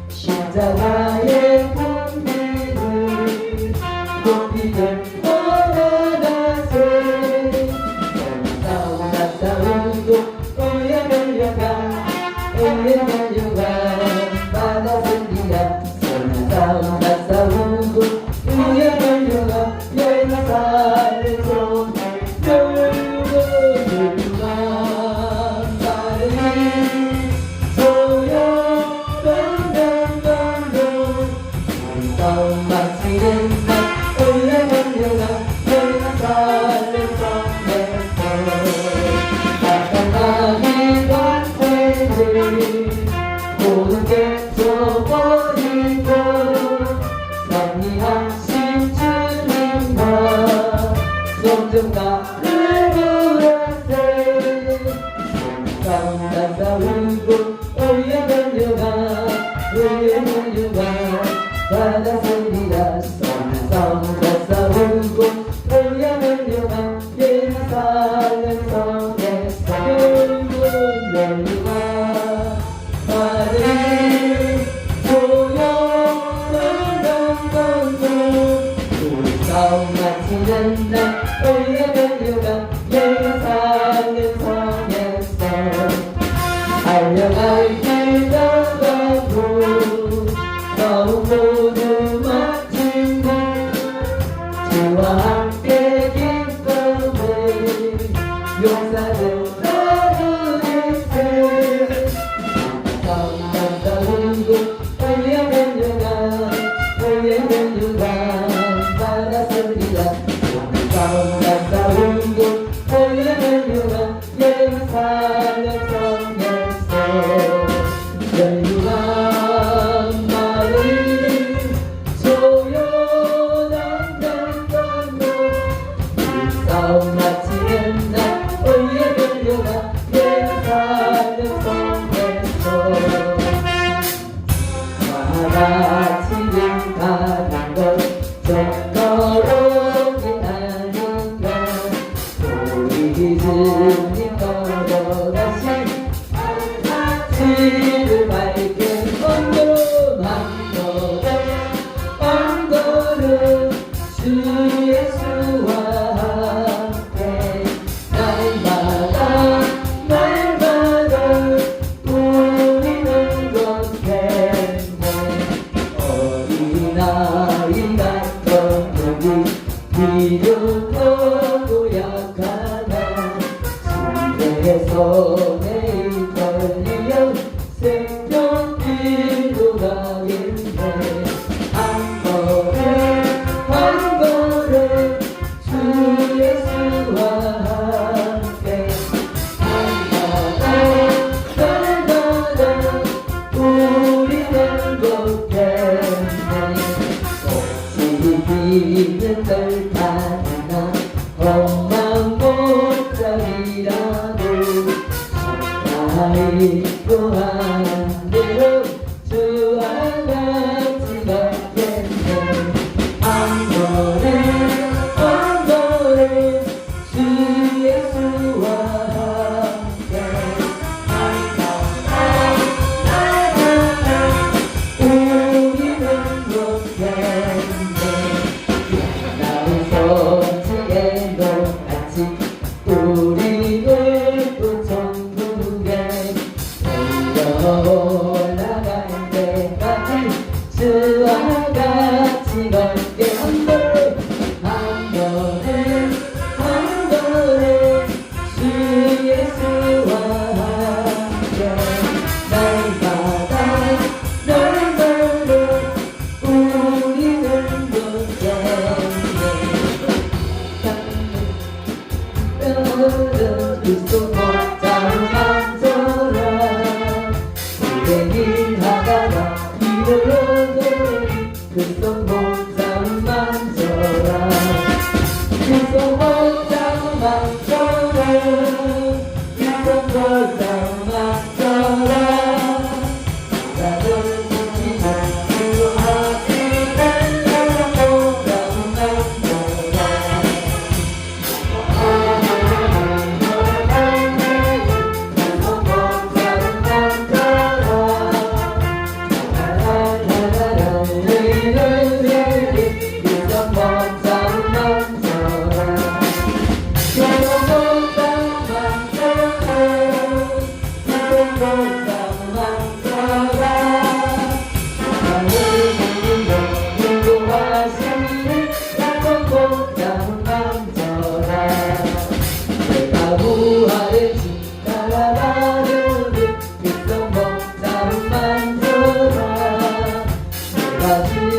십자가의 공기를 높이는 오너나세 싸우고 오야 달려가 받아들이라 싸우고 오야 달려가 열사를 손에 열고 열만 빠르니 마치는 날 올라가려가 열사를 손에서 나타나기 관세를 모든 게 줘버리고 섭리하신 주님과 손좀 나를 부르세 싸우고 올려 달려가 받아들이라 싸우고 올려 달려가 예루살렘 성에서 결국 열리가 하늘이 조용한 강건도 우리 싸움 마치는 날 올려 달려가 예루살렘 성에서 알려갈 길 나가고 싸움 모두 마친 날 주와 함께 기쁨을 용사들 나누리세 싸우고 올려달려가 받아들이라 싸우고 올려달려가 예루살렘 성에서 열유한 싸움 마치는 날 올려 달려가 예루살렘 성에서 마라지는 가는 것 적거로지 않은가 우리 주님 걸어가신 길을 밝게 언걸음 주 예수와 날마다 우리는 걷겠네 어린아이 같던 우리 미련하고 약하다 주의 손에 걸리면 생명길로 가겠네 한 걸음 주 예수와 있는 덜타나 험한 못자리라도 아이고 하는 대로 주와 같이 걷겠네 한 걸음 주 예수와 함께 우리는 걷겠네 손지에도 같이 우리를 또 천국에 만져라 나를 지키며 인도하시는 사랑보다 만져라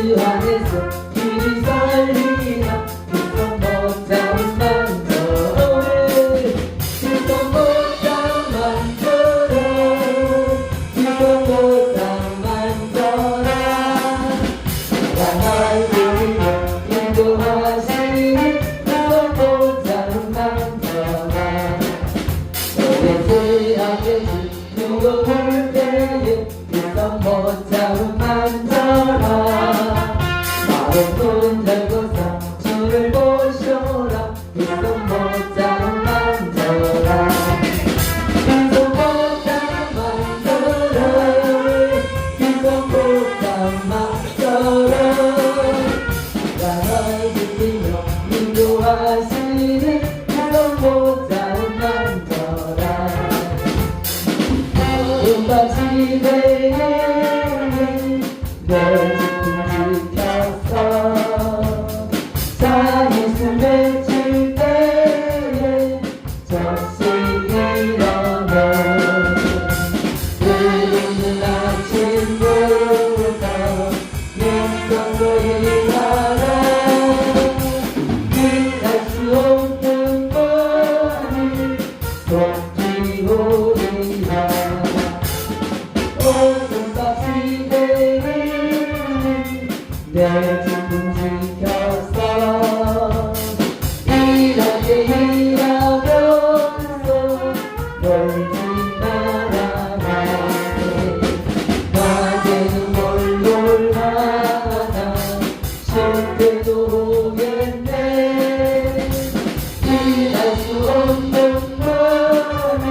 주 안에서 길이 살리라 그손 못잡은 만져라 그손 못잡은 만져라 그손 못잡은 만져라 날 부리며 인도하시니 그손 못잡은 만져라 너의 죄악의 누가 볼 때에 그손 못잡은 만져라 손 들고서 주를 보셔라 그손 못잡은 만져라 그손 못잡은 만져라 그손 못잡은 만져라 나를 지키며 인도하시는 그손 못잡은 만져라 은박지 내에 내 지금 산이 숨을 칠 때에 저시 일어나 흐르는 아침부터 눈썹도 일어나 끝날 수 없는 말을 속기 오리라 오늘 밤이 되는 내 지금 지켰어 이렇게 일하면서 멀지 말아가네 낮에는 뭘 하나 쉽게도 오겠네 일할 수 없는 말을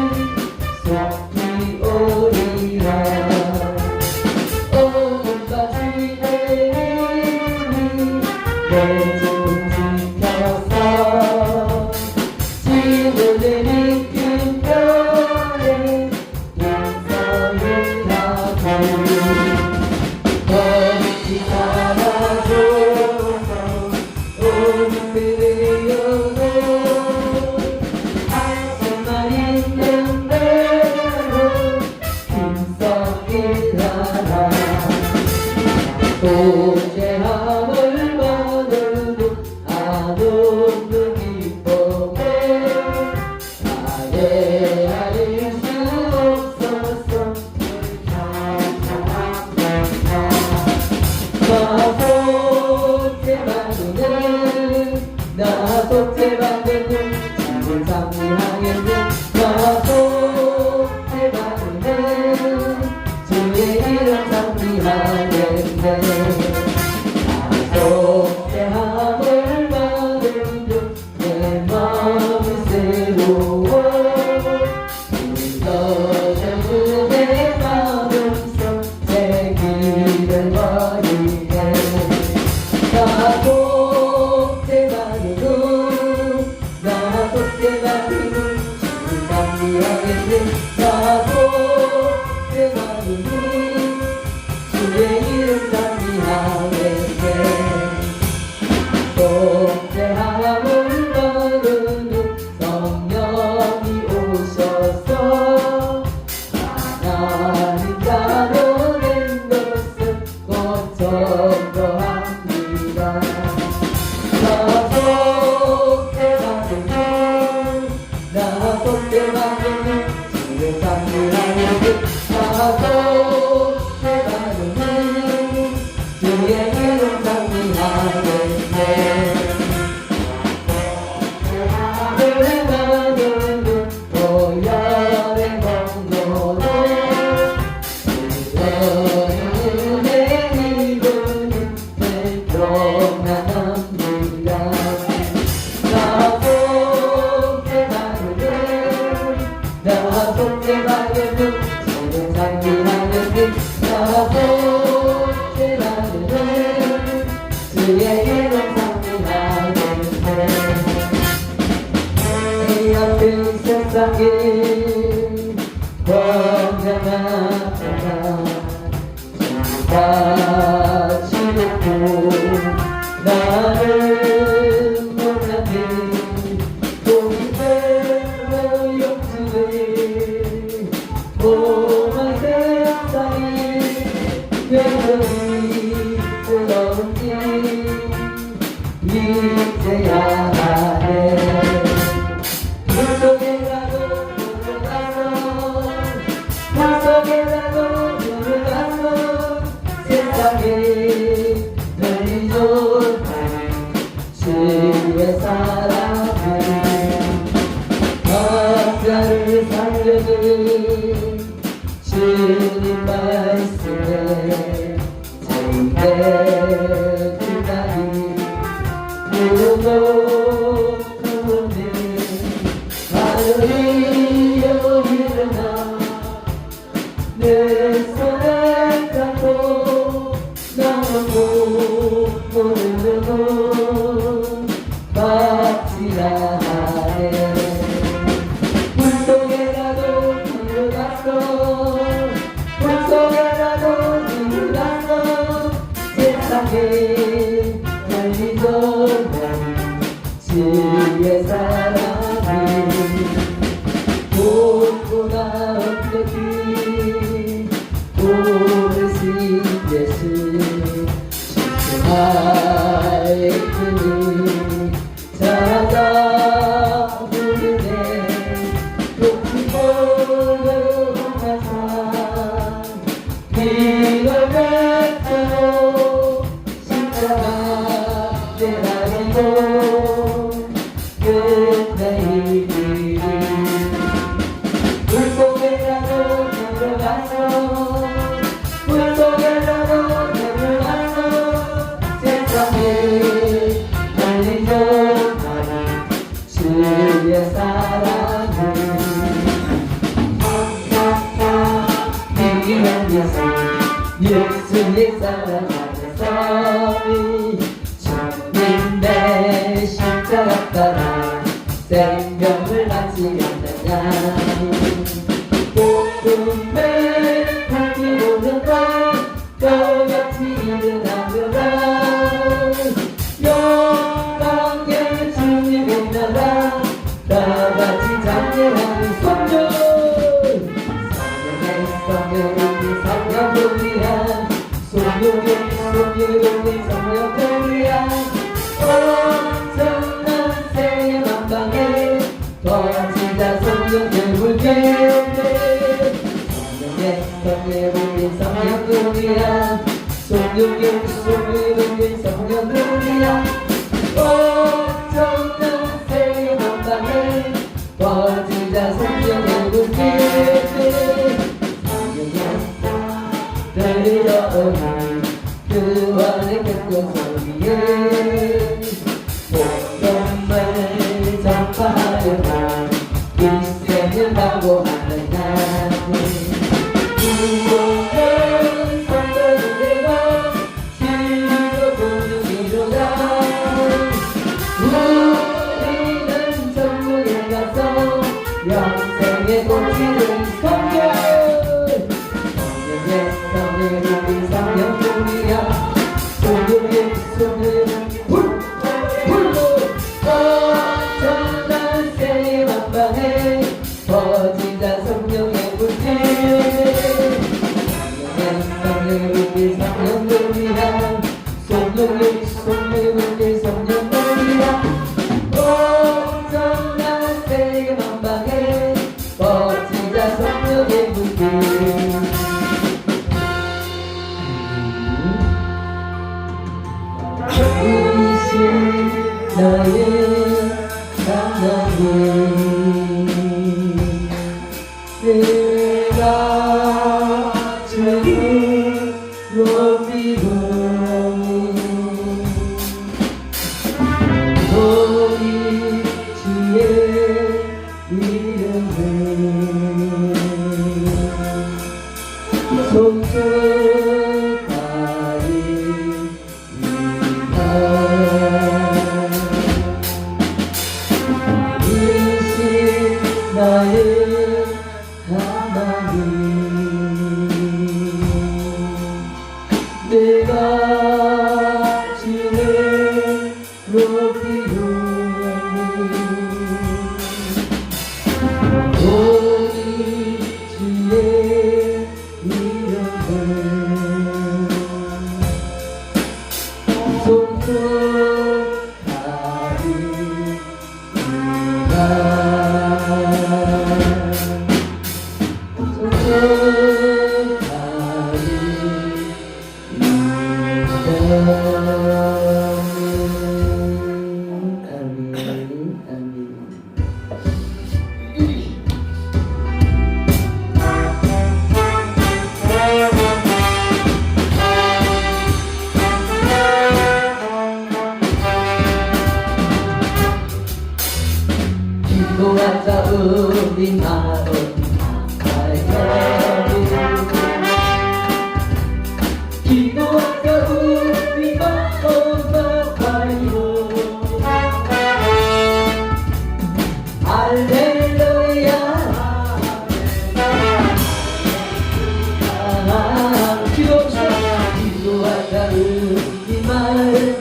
속이 오리라 오늘까지 내 지금 지켜서 지구들이 끈별에 인사를 하고 어디 살아줘서 오늘들여도 할 수만 있는 대로 힘써 일하라 도제함을 받아도 안 오는 기쁨에 아예할 수 없어서 나 속죄받는 주를 상리하겠네 나 속죄받는 주의 이름 상리하겠네 속죄함을 받은 내 마음이 새로워 믿어져 내 마음속 새 길을 버리네 나 속죄받는 나 속죄받는 주를 상리하겠네 나 속죄받는 주의 이름 상리하겠네 속죄함을 받은 성령이 오셔서 하나님 나눠낸 것을 곧 전도합니다 나 속죄받는 주의 상리하겠네 나 속죄받는 주의 이름 상리하겠네 속죄함을 받는 보혈의 나손에 박여도 저는 상기하는 나손에 박여도 주에게는 상기하는데 이 앞에 세상에 번져나가나 다 지놓고 나는 몰랐네 동대로 용서해 오만 세상에 여전히 뜨거운지 이제야 하네 물속에라도 들어가서 물속에라도 들어가서 세상에 널리던 주의 사랑을 박자를 살려준 주님 말씀에 절대 그날이 무너져 가운데 하늘이여 일어나 내 손을 잡고 나오고 모르고 박지라 하네 물속에라도 들어갔어 물속에라도 들어갔어 세상에 열리던 주의 사랑이 곳곳아 엎드기 오르신 예수 십자가의 끈이 찾아 부르네 높이 올라간 산 이걸 맺고 십자가 내라리고 끝내 이 길이 물속에라도 들어가서 물속에라도 들어가서 세상에 알리던 주의 사랑을 이기는 예수의 사랑 안에서 주님의 십자가 따라 생명을 갖지 않느냐 복음의 불길 오는 것 너같이 일어나려라 영광의 주님의 나라 나같이 장렬하는 성령 성령의 성령을 위한 성령의 성령을 위한 엄청난 생의 만방에 거치다 성령의 물결 성령의 성령을 위한 성령의 성령을 위한 엄청난 생의 만방에 거치다 성령의 물결 내려오는 그 안에 객관 소리에 복음을 전파하려나 이 생을 각오하는 나는 무거운 성도를 내가 힘으로 부르기로다 우리는 천국에 가서 영생의 꽃이는 성경 성령의 성령이야 성령의 성령을 불러 엄청난 생의 만방에 퍼지다 성령의 불길 성령의 성령이야 성령의 성령이야 엄청난 생의 만방에 퍼지다 성령의 불길 나의 사랑이 내가 주로 믿으니 우리 주의 이름을 기도하자 우리 마음 밝혀주고 기도하자 우리 마음 밝혀주고 할렐루야 기도하자 우리 마음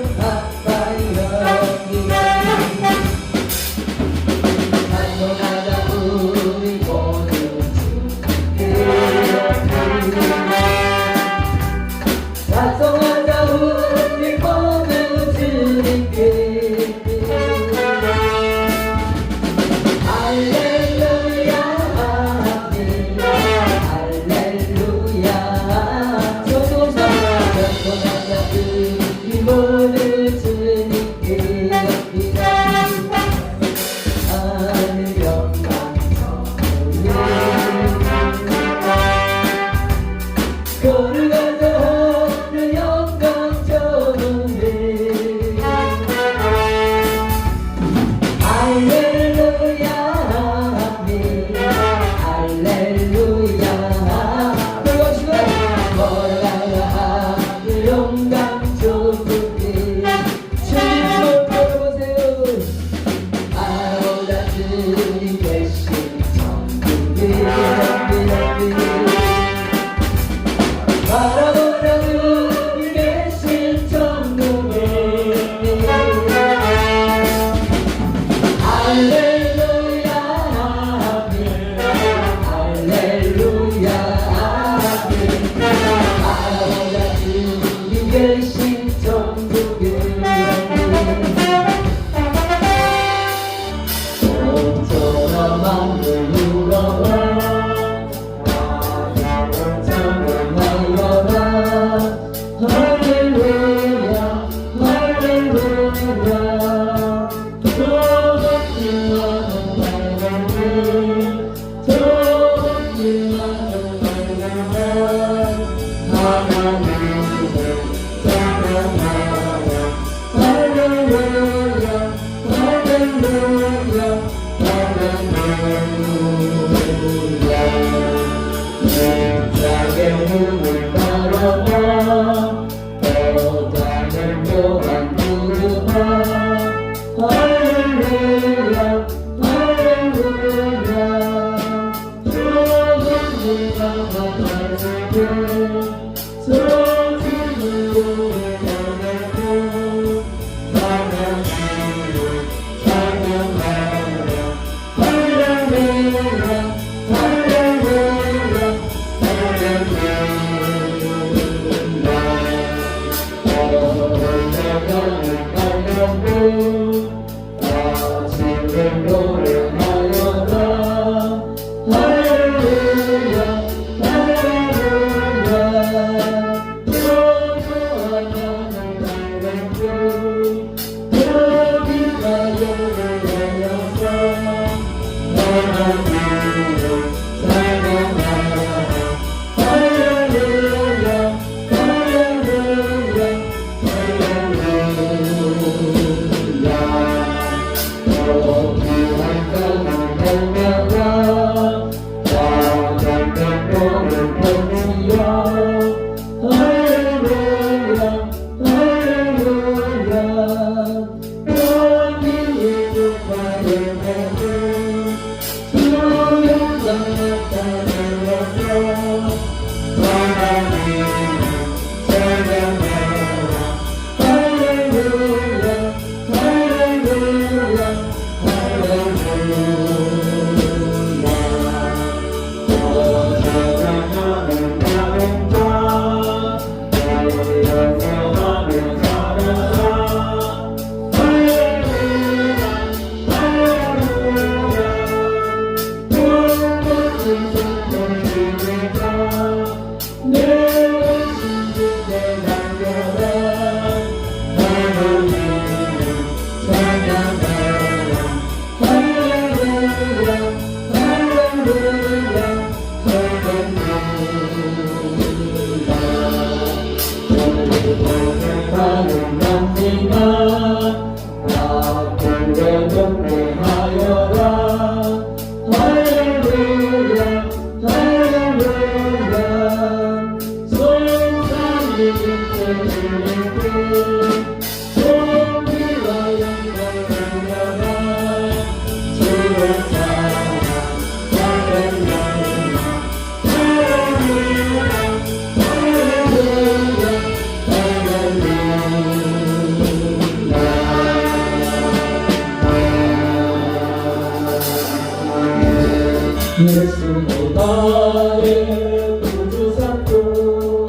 나의 구주 삼고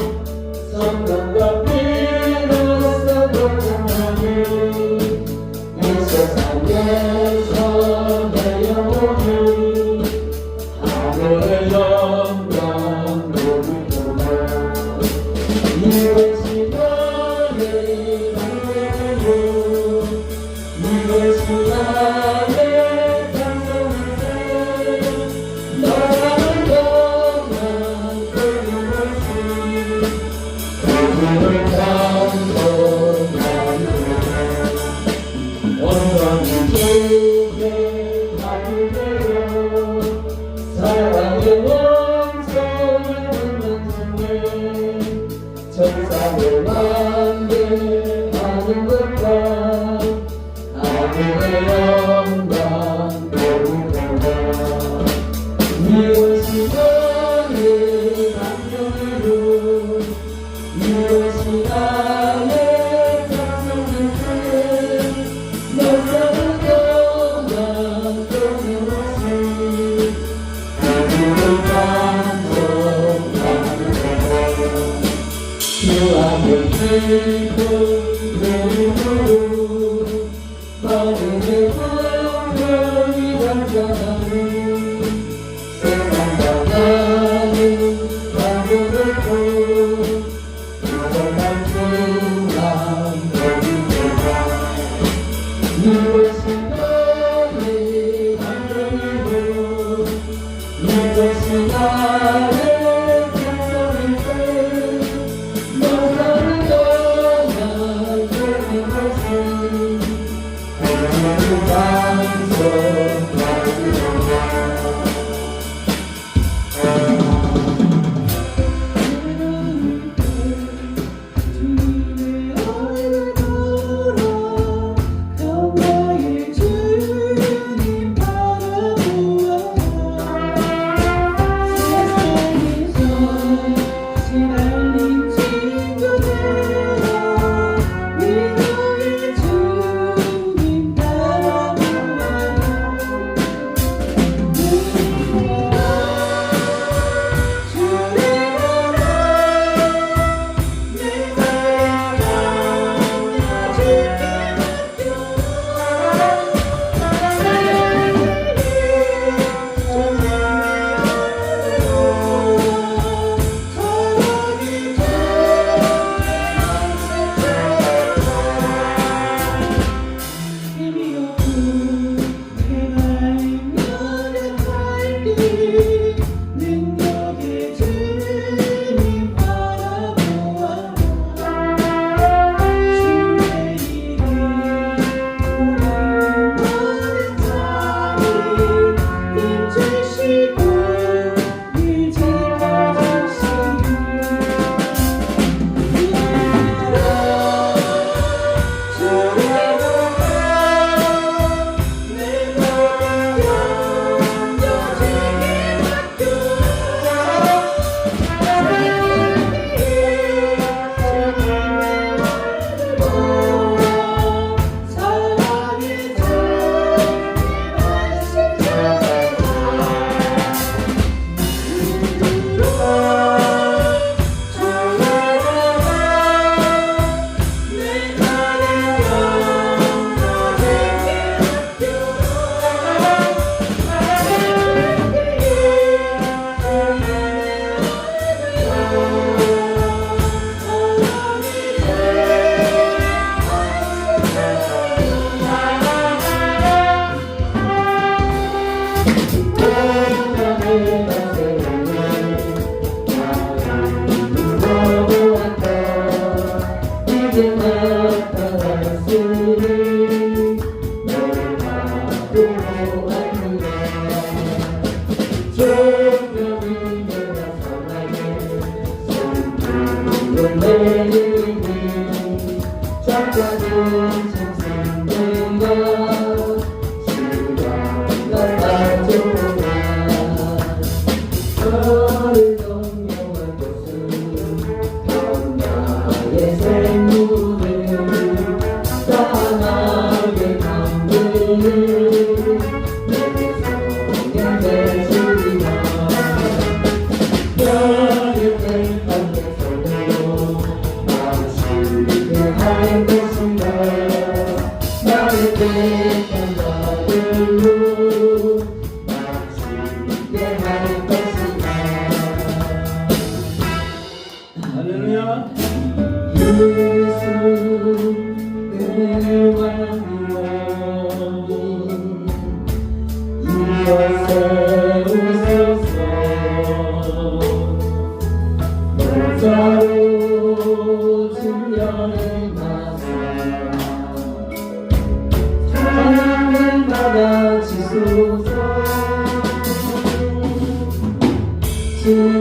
성령과 피로써 거듭나니 이 세상에서 내 영혼이 하늘의 영광 누리도다. 이것이 나의 방법이요 이것이 나의 찬송인데 너라는 것만 끊임없이 그분을 찬송하리라. 온전히 주께 맡기되어 사랑의 원성을 듣는 중에 천사를 만들하는 것과 하늘의 영광 보리도다. 이것이 나의 감정이요 이것이 나의 찬송인데 너라는 것만 끊임없이 그분을 찬송하리라. 주 앞에 깊은 내림으로 마음의 불편이 잠잠하니 세상 바다는 가보놓고 유정한 주만 보리도다. 이것이 나의 감정이고 이것이 나의 찬송인데 너라는 것만 끊임없이 그분을 찬송하리라.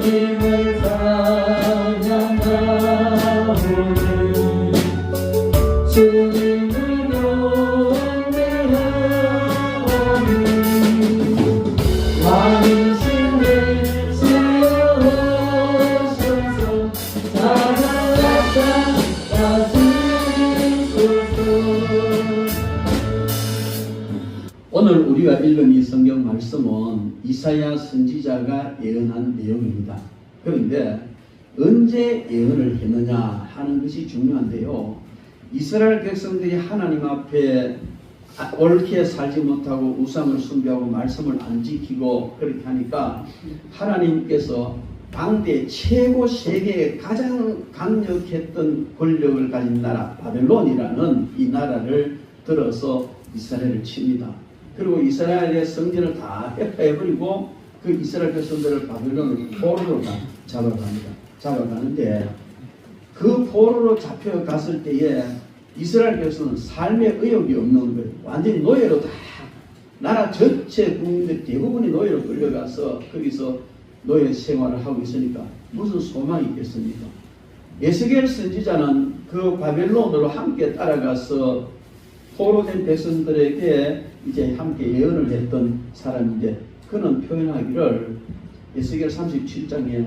주님을 찬양하오니 주님을 경배하오니 왕이신 세워오셔서 나라가 다스리소서. 오늘 우리가 읽은 이 성경 말씀은 이사야 선지자가 예언한 내용입니다. 그런데 언제 예언을 했느냐 하는 것이 중요한데요. 이스라엘 백성들이 하나님 앞에 옳게 살지 못하고 우상을 숭배하고 말씀을 안 지키고 그렇게 하니까 하나님께서 당대 최고 세계에 가장 강력했던 권력을 가진 나라 바벨론이라는 이 나라를 들어서 이스라엘을 칩니다. 그리고 이스라엘의 성전을 다 해파해버리고 그 이스라엘 백성들을 바벨론을 포로로 잡아가는데 그 포로로 잡혀갔을 때에 이스라엘 백성은 삶의 의욕이 없는 거예요. 완전히 노예로 다 나라 전체 국민들 대부분이 노예로 끌려가서 거기서 노예 생활을 하고 있으니까 무슨 소망이 있겠습니까? 에스겔 선지자는 그 바벨론으로 함께 따라가서 포로된 백성들에게 이제 함께 예언을 했던 사람인데 그는 표현하기를 에스겔 37장에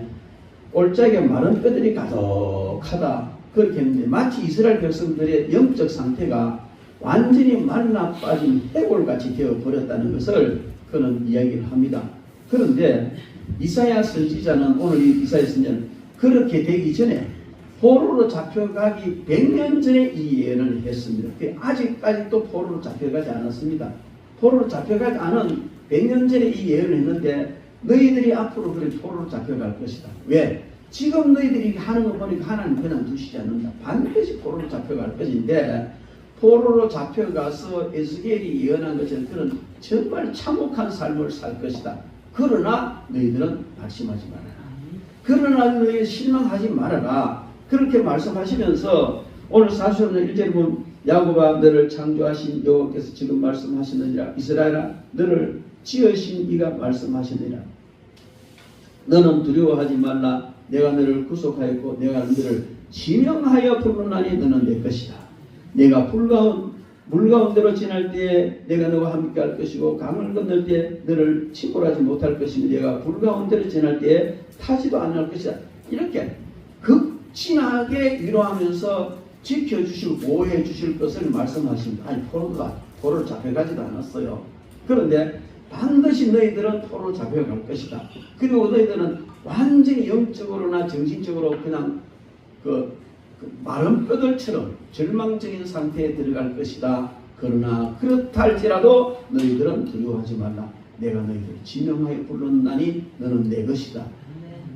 올짝에 마른 뼈들이 가득하다 그렇게 했는데 마치 이스라엘 백성들의 영적 상태가 완전히 말라 빠진 해골같이 되어버렸다는 것을 그는 이야기를 합니다. 그런데 이사야 선지자는 오늘 이 이사야 선지자는 그렇게 되기 전에 포로로 잡혀가기 100년 전에 이 예언을 했습니다. 아직까지도 포로로 잡혀가지 않았습니다. 포로로 잡혀가지 않은 100년 전에 이 예언을 했는데 너희들이 앞으로 그렇게 포로로 잡혀갈 것이다. 왜? 지금 너희들이 하는 거 보니까 하나님 그냥 두시지 않는다. 반드시 포로로 잡혀갈 것인데 포로로 잡혀가서 에스겔이 예언한 것처럼 그는 정말 참혹한 삶을 살 것이다. 그러나 너희들은 낙심하지 말아라. 그러나 너희 실망하지 말아라. 그렇게 말씀하시면서 오늘 40절 1절에 보면 야곱아 너를 창조하신 여호와께서 지금 말씀하시느니라. 이스라엘아 너를 지으신 이가 말씀하시느니라. 너는 두려워하지 말라. 내가 너를 구속하였고 내가 너를 지명하여 부르나니 너는 내 것이다. 내가 물 가운데로 지날 때에 내가 너와 함께 할 것이고 강을 건널 때에 너를 침몰하지 못할 것이며 내가 불 가운데로 지날 때에 타지도 않을 것이다. 이렇게 극진하게 위로하면서 지켜주시고 보호해 주실 것을 말씀하십니다. 아니 포로를 잡혀가지도 않았어요. 그런데 반드시 너희들은 포로로 잡혀갈 것이다. 그리고 너희들은 완전히 영적으로나 정신적으로 그냥 마른 뼈들처럼 절망적인 상태에 들어갈 것이다. 그러나 그렇다 할지라도 너희들은 두려워하지 말라. 내가 너희들을 지명하여 불렀나니 너는 내 것이다.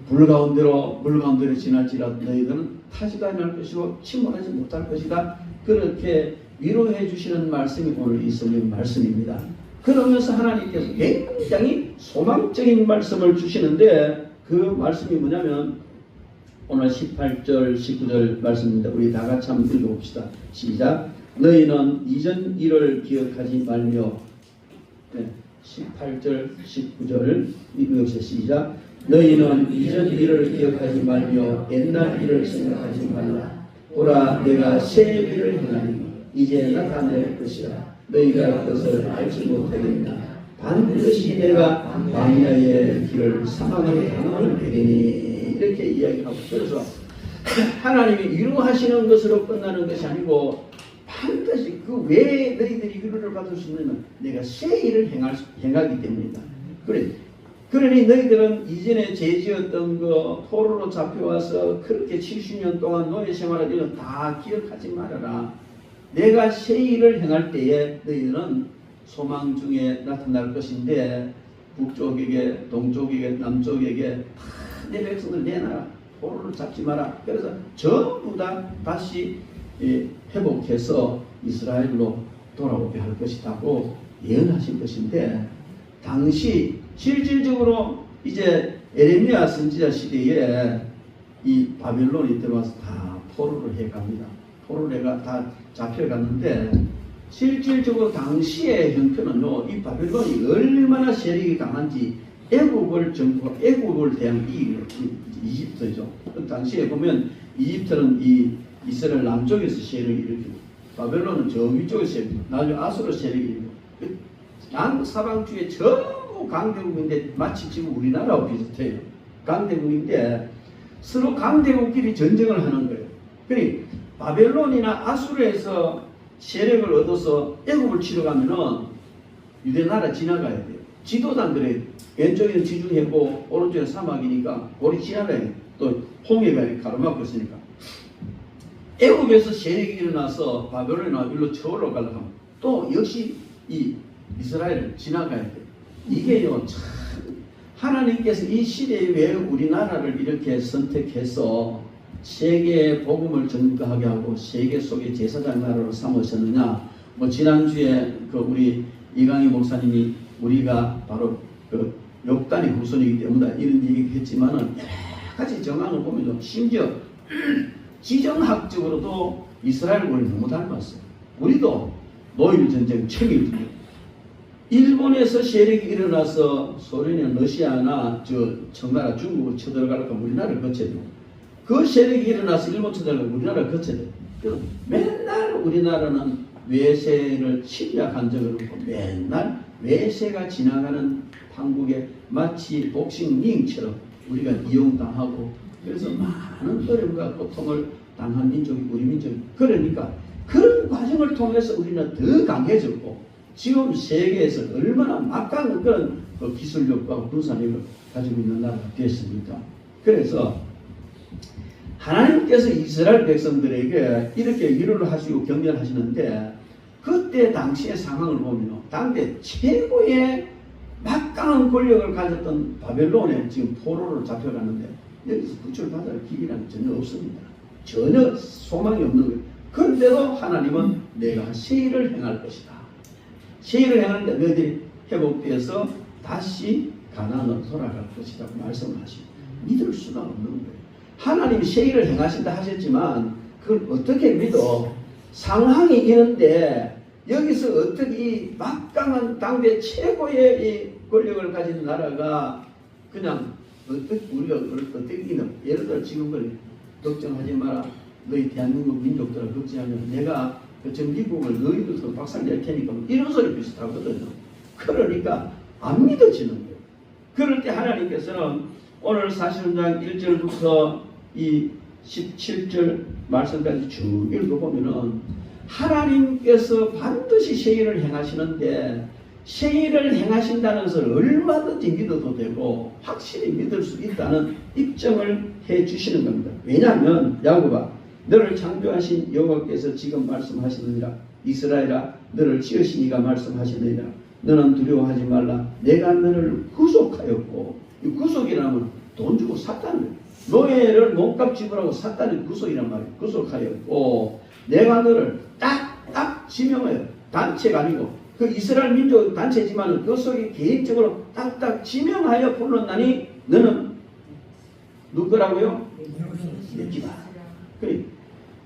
물 가운데로 지날지라도 너희들은 타지도 않을 것이고 침몰하지 못할 것이다. 그렇게 위로해 주시는 말씀이 오늘 이 성경 말씀입니다. 그러면서 하나님께서 굉장히 소망적인 말씀을 주시는데 그 말씀이 뭐냐면 오늘 18절 19절 말씀입니다. 우리 다 같이 한번 읽어봅시다. 시작. 너희는 이전 일을 기억하지 말며 18절 19절 읽으세요. 시작. 너희는 이전 일을 기억하지 말며 옛날 일을 생각하지 말라. 보라 내가 새 일을 행하니 이제 나타낼 것이라. 너희가 그것을 알지 못하겠나. 반드시 내가 광야의 길을 사망의 강을 내리니. 이렇게 이야기하고 그래서 하나님이 위로하시는 것으로 끝나는 것이 아니고 반드시 그 외에 너희들이 위로를 받을 수 있는 내가 새 일을 행하기 때문이다. 그러니 너희들은 이전에 죄지었던 거 포로로 잡혀와서 그렇게 70년 동안 노예 생활을 이런 다 기억하지 말아라. 내가 새 일을 행할 때에 너희들은 소망 중에 나타날 것인데 북쪽에게 동쪽에게 남쪽에게 내 백성들 내놔라. 포로를 잡지 마라. 그래서 전부 다 다시 회복해서 이스라엘로 돌아오게 할 것이라고 예언하신 것인데 당시 실질적으로 이제 에레미야 선지자 시대에 이 바벨론이 들어와서 다 포로를 해갑니다. 포로를 해가 다 잡혀갔는데 실질적으로 당시의 형편은요, 이 바벨론이 얼마나 세력이 강한지 애국을 대한 이 이집트죠. 그 당시에 보면 이집트는 이 이스라엘 남쪽에서 세력을 일으키고 바벨론은 저 위쪽에서 나중에 아수르 세력이 일으키고 양사방주에 전부 강대국인데 마치 지금 우리나라와 비슷해요. 강대국인데 서로 강대국끼리 전쟁을 하는 거예요. 그러니 바벨론이나 아수르에서 세력을 얻어서 애국을 치러 가면은 유대나라 지나가야 돼요. 지도당 그래. 왼쪽에는 지중해고 오른쪽에는 사막이니까 우리 지나가야 돼요. 또 홍해가 가로막고 있으니까. 애국에서 세력이 일어나서 바벨론이나 일로 쳐올라 가려고 하면 또 역시 이 이스라엘을 지나가야 돼요. 이게요 참 하나님께서 이 시대에 왜 우리나라를 이렇게 선택해서 세계의 복음을 전가하게 하고 세계 속의 제사장 나라로 삼으셨느냐. 뭐 지난주에 그 우리 이강희 목사님이 우리가 바로 그 욕단의 후손이기 때문에 이런 얘기 했지만은 여러 가지 정황을 보면 심지어 지정학적으로도 이스라엘을 우리 너무 닮았어요. 우리도 노일 전쟁 책임을 지고 일본에서 세력이 일어나서 소련이나 러시아나 저 청나라 중국을 쳐들어가려고 우리나라를 거쳐야 되고 그 세력이 일어나서 일본 쳐들어가려고 우리나라를 거쳐야 되고 그래서 맨날 우리나라는 외세를 침략한 적은 없고 맨날 외세가 지나가는 한국에 마치 복싱 링처럼 우리가 이용당하고 그래서 많은 어려움과 고통을 당한 민족이 우리 민족이 그러니까 그런 과정을 통해서 우리는 더 강해졌고 지금 세계에서 얼마나 막강한 그런 기술력과 군사력을 가지고 있는 나라가 되었습니까? 그래서 하나님께서 이스라엘 백성들에게 이렇게 위로를 하시고 격려를 하시는데 그때 당시의 상황을 보면 당대 최고의 막강한 권력을 가졌던 바벨론에 지금 포로로 잡혀가는데 여기서 구출받을 길이라는 전혀 없습니다. 전혀 소망이 없는 거예요. 그런데도 하나님은 내가 새 일을 행할 것이다. 새 일을 행하는데 너희들이 회복되어서 다시 가나안으로 돌아갈 것이라고 말씀을 하시고 믿을 수가 없는 거예요. 하나님이 새 일을 행하신다 하셨지만 그걸 어떻게 믿어? 상황이 이런데 여기서 어떻게 이 막강한 당대 최고의 이 권력을 가진 나라가 그냥 어떻게 우리가 어떻게 이기는 예를 들어 지금 그래 걱정하지 마라 너희 대한민국 민족들을 걱정하면 내가 저 미국을 너희들도 박살낼 테니까 이런 소리 비슷하거든요. 그러니까 안 믿어지는 거예요. 그럴 때 하나님께서는 오늘 43장 1절부터 이 17절 말씀까지 쭉 읽어보면은 하나님께서 반드시 새 일을 행하시는데 새 일을 행하신다는 것을 얼마든지 믿어도 되고 확실히 믿을 수 있다는 입증을 해 주시는 겁니다. 왜냐하면 야곱아 너를 창조하신 여호와께서 지금 말씀하시느니라 이스라엘아 너를 지으시니가 말씀하시느니라 너는 두려워하지 말라 내가 너를 구속하였고 이 구속이라면 돈 주고 샀다는 거예요. 노예를 몸값 지불하고 샀다는 구속이란 말이에요. 구속하였고 내가 너를 딱 지명하여 단체가 아니고 그 이스라엘 민족 단체지만 그 속에 개인적으로 딱딱 지명하여 불렀나니 너는 누구라고요? 내 기다. 그래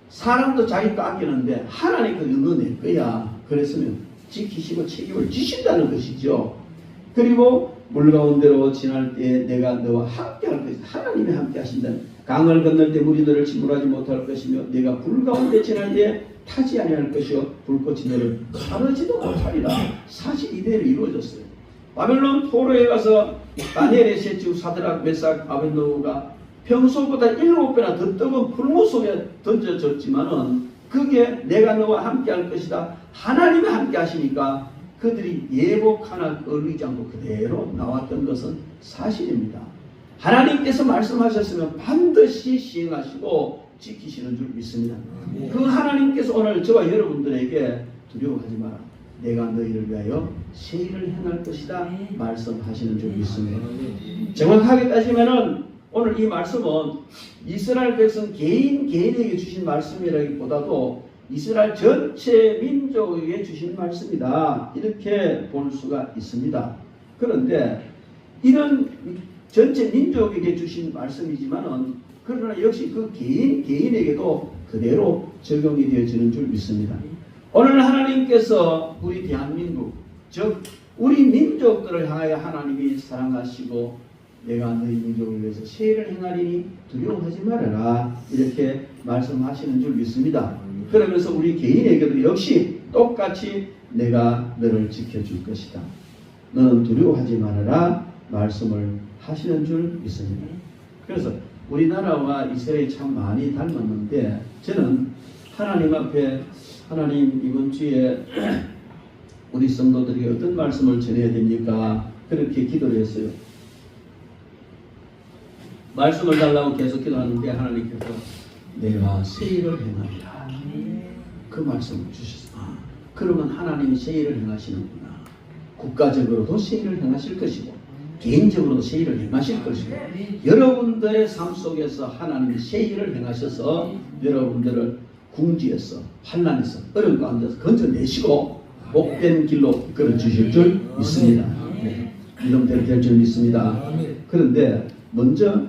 사람도 자기 거 아끼는데 하나님 그 너는 내 거야. 그랬으면 지키시고 책임을 지신다는 것이죠. 그리고 물 가운데로 지날 때 내가 너와 함께 할 것이다. 하나님이 함께 하신다는 강을 건널 때 물이 너를 침몰하지 못할 것이며 내가 불 가운데 지날 때 타지 아니할 것이요 불꽃이 너를 가르지도 못하리라. 사실 이대로 이루어졌어요. 바벨론 포로에 가서 다니엘의 셋째 사드락 메삭 아벳느고가 평소보다 7배나 더 뜨거운 풀무 속에 던져졌지만은 그게 내가 너와 함께 할 것이다. 하나님이 함께 하시니까 그들이 예복 하나 걸리지 않고 그대로 나왔던 것은 사실입니다. 하나님께서 말씀하셨으면 반드시 시행하시고 지키시는 줄 믿습니다. 그 하나님께서 오늘 저와 여러분들에게 두려워하지 마라. 내가 너희를 위하여 새 일을 행할 것이다. 말씀하시는 줄 믿습니다. 정확하게 따지면은 오늘 이 말씀은 이스라엘 백성 개인에게 주신 말씀이라기보다도 이스라엘 전체 민족에게 주신 말씀이다. 이렇게 볼 수가 있습니다. 그런데 이런 전체 민족에게 주신 말씀이지만은 그러나 역시 그 개인에게도 그대로 적용이 되어지는 줄 믿습니다. 오늘 하나님께서 우리 대한민국 즉 우리 민족들을 향하여 하나님이 사랑하시고 내가 너희 민족을 위해서 세일을 행하리니 두려워하지 말아라 이렇게 말씀하시는 줄 믿습니다. 그러면서 우리 개인에게도 역시 똑같이 내가 너를 지켜줄 것이다. 너는 두려워하지 말아라 말씀을 하시는 줄 믿습니다. 그래서 우리나라와 이스라엘이 참 많이 닮았는데 저는 하나님 앞에 하나님 이번 주에 우리 성도들에게 어떤 말씀을 전해야 됩니까? 그렇게 기도를 했어요. 말씀을 달라고 계속 기도하는데 하나님께서 내가 세일을 행하리라 그 말씀을 주셨어요. 그러면 하나님이 세일을 행하시는구나. 국가적으로도 세일을 행하실 것이고 개인적으로도 세일을 행하실 것이고 여러분들의 삶 속에서 하나님이 세일을 행하셔서 여러분들을 궁지에서 환난에서 어려운 가운데서 건져내시고 복된 길로 이끌어 주실 줄 믿습니다. 네. 이동대로 될 줄 믿습니다. 그런데 먼저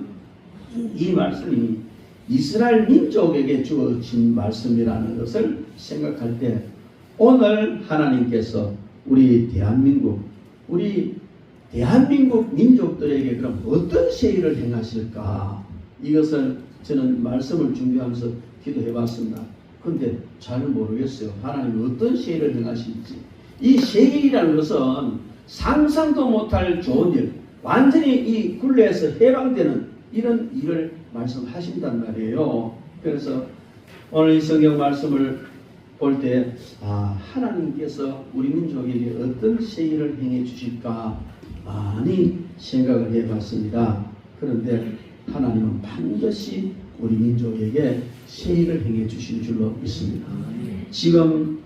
이 말씀이 이스라엘 민족에게 주어진 말씀이라는 것을 생각할 때 오늘 하나님께서 우리 대한민국 민족들에게 그럼 어떤 세일을 행하실까? 이것을 저는 말씀을 준비하면서 기도해 봤습니다. 근데 잘 모르겠어요. 하나님이 어떤 세일을 행하실지. 이 세일이라는 것은 상상도 못할 좋은 일, 완전히 이 굴레에서 해방되는 이런 일을 말씀하신단 말이에요. 그래서 오늘 이 성경 말씀을 볼 때 하나님께서 우리 민족에게 어떤 세일을 행해 주실까 많이 생각을 해봤습니다. 그런데 하나님은 반드시 우리 민족에게 세일을 행해 주실 줄로 믿습니다. 지금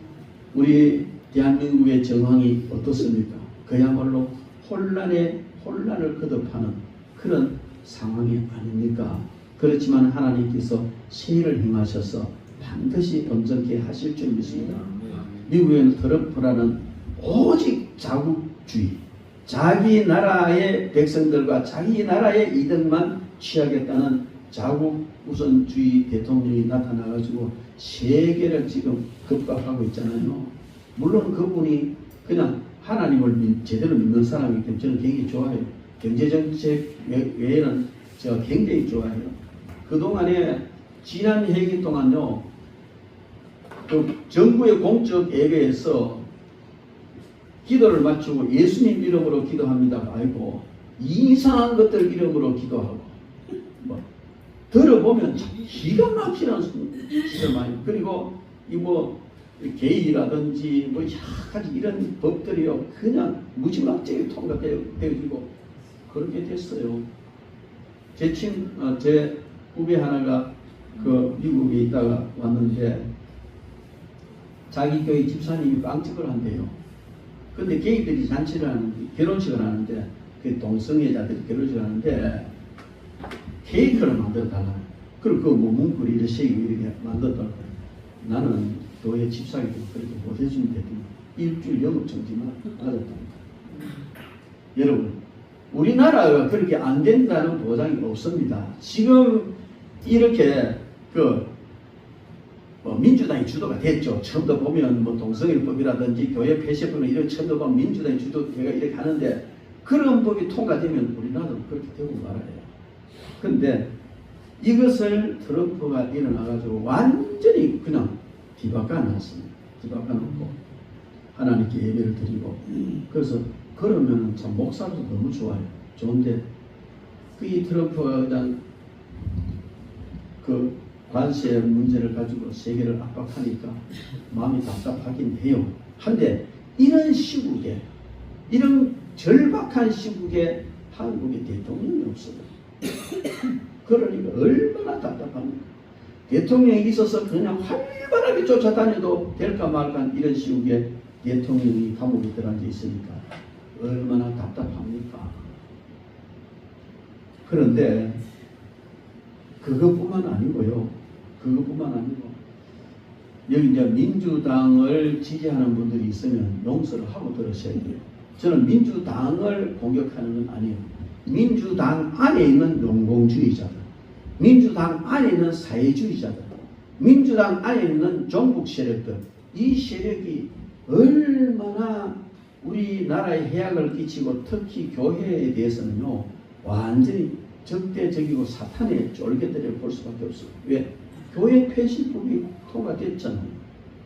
우리 대한민국의 정황이 어떻습니까? 그야말로 혼란을 거듭하는 그런 상황이 아닙니까? 그렇지만 하나님께서 세일을 행하셔서 반드시 온전케 하실 줄 믿습니다. 미국에는 트럼프라는 오직 자국주의, 자기 나라의 백성들과 자기 나라의 이득만 취하겠다는 자국 우선주의 대통령이 나타나가지고 세계를 지금 급박하고 있잖아요. 물론 그분이 그냥 하나님을 제대로 믿는 사람이기 때문에 저는 굉장히 좋아해요. 경제정책 외에는 제가 굉장히 좋아해요. 그동안에 지난 회기 동안요, 그 정부의 공적 예배에서 기도를 마치고 예수님 이름으로 기도합니다 말고 이상한 것들 이름으로 기도하고 들어보면 참 기가 막히는 시절 많이. 그리고 게이라든지 여러 가지 이런 법들이요 그냥 무지막지하게 통과되어지고 그렇게 됐어요. 제 후배 하나가 그 미국에 있다가 왔는데 자기 교회 집사님이 빵집을 한대요. 근데 게이들이 잔치를 하는데 결혼식을 하는데 그 동성애자들이 결혼식을 하는데 케이크를 만들어 달라. 그리고 그 문구를 이렇게 만들었다고. 나는 교회 집사이기 때문에 그렇게 못해주는데 일주일 영업 정지만 받았답니다. 여러분, 우리나라가 그렇게 안 된다는 보장이 없습니다. 지금 이렇게 민주당이 주도가 됐죠. 처음부터 보면 동성애법이라든지 교회 폐쇄법이나 이런 처음부터 보면 민주당이 주도가 이렇게 하는데 그런 법이 통과되면 우리나라도 그렇게 되고 말아요. 근데 이것을 트럼프가 일어나가지고 완전히 그냥 뒤바꿔놨습니다. 뒤바꿔놓고 하나님께 예배를 드리고 그래서 그러면 참 목사로서 너무 좋아요. 좋은데 이 트럼프가 그냥 그 관세 문제를 가지고 세계를 압박하니까 마음이 답답하긴 해요. 한데 이런 시국에 이런 절박한 시국에 한국에 대통령이 없어요. 그러니까 얼마나 답답합니까? 대통령이 있어서 그냥 활발하게 쫓아다녀도 될까 말까 이런 시국에 대통령이 감옥에 들어앉아 있으니까 얼마나 답답합니까? 그런데 그것뿐만 아니고요. 여기 이제 민주당을 지지하는 분들이 있으면 용서를 하고 들으셔야 돼요. 저는 민주당을 공격하는 건 아니에요. 민주당 안에 있는 용공주의자들, 민주당 안에 있는 사회주의자들, 민주당 안에 있는 종북 세력들, 이 세력이 얼마나 우리나라에 해악을 끼치고 특히 교회에 대해서는요 완전히 적대적이고 사탄의 쫄개들을 볼 수밖에 없어요. 왜? 교회 폐쇄법이 통과됐잖아요.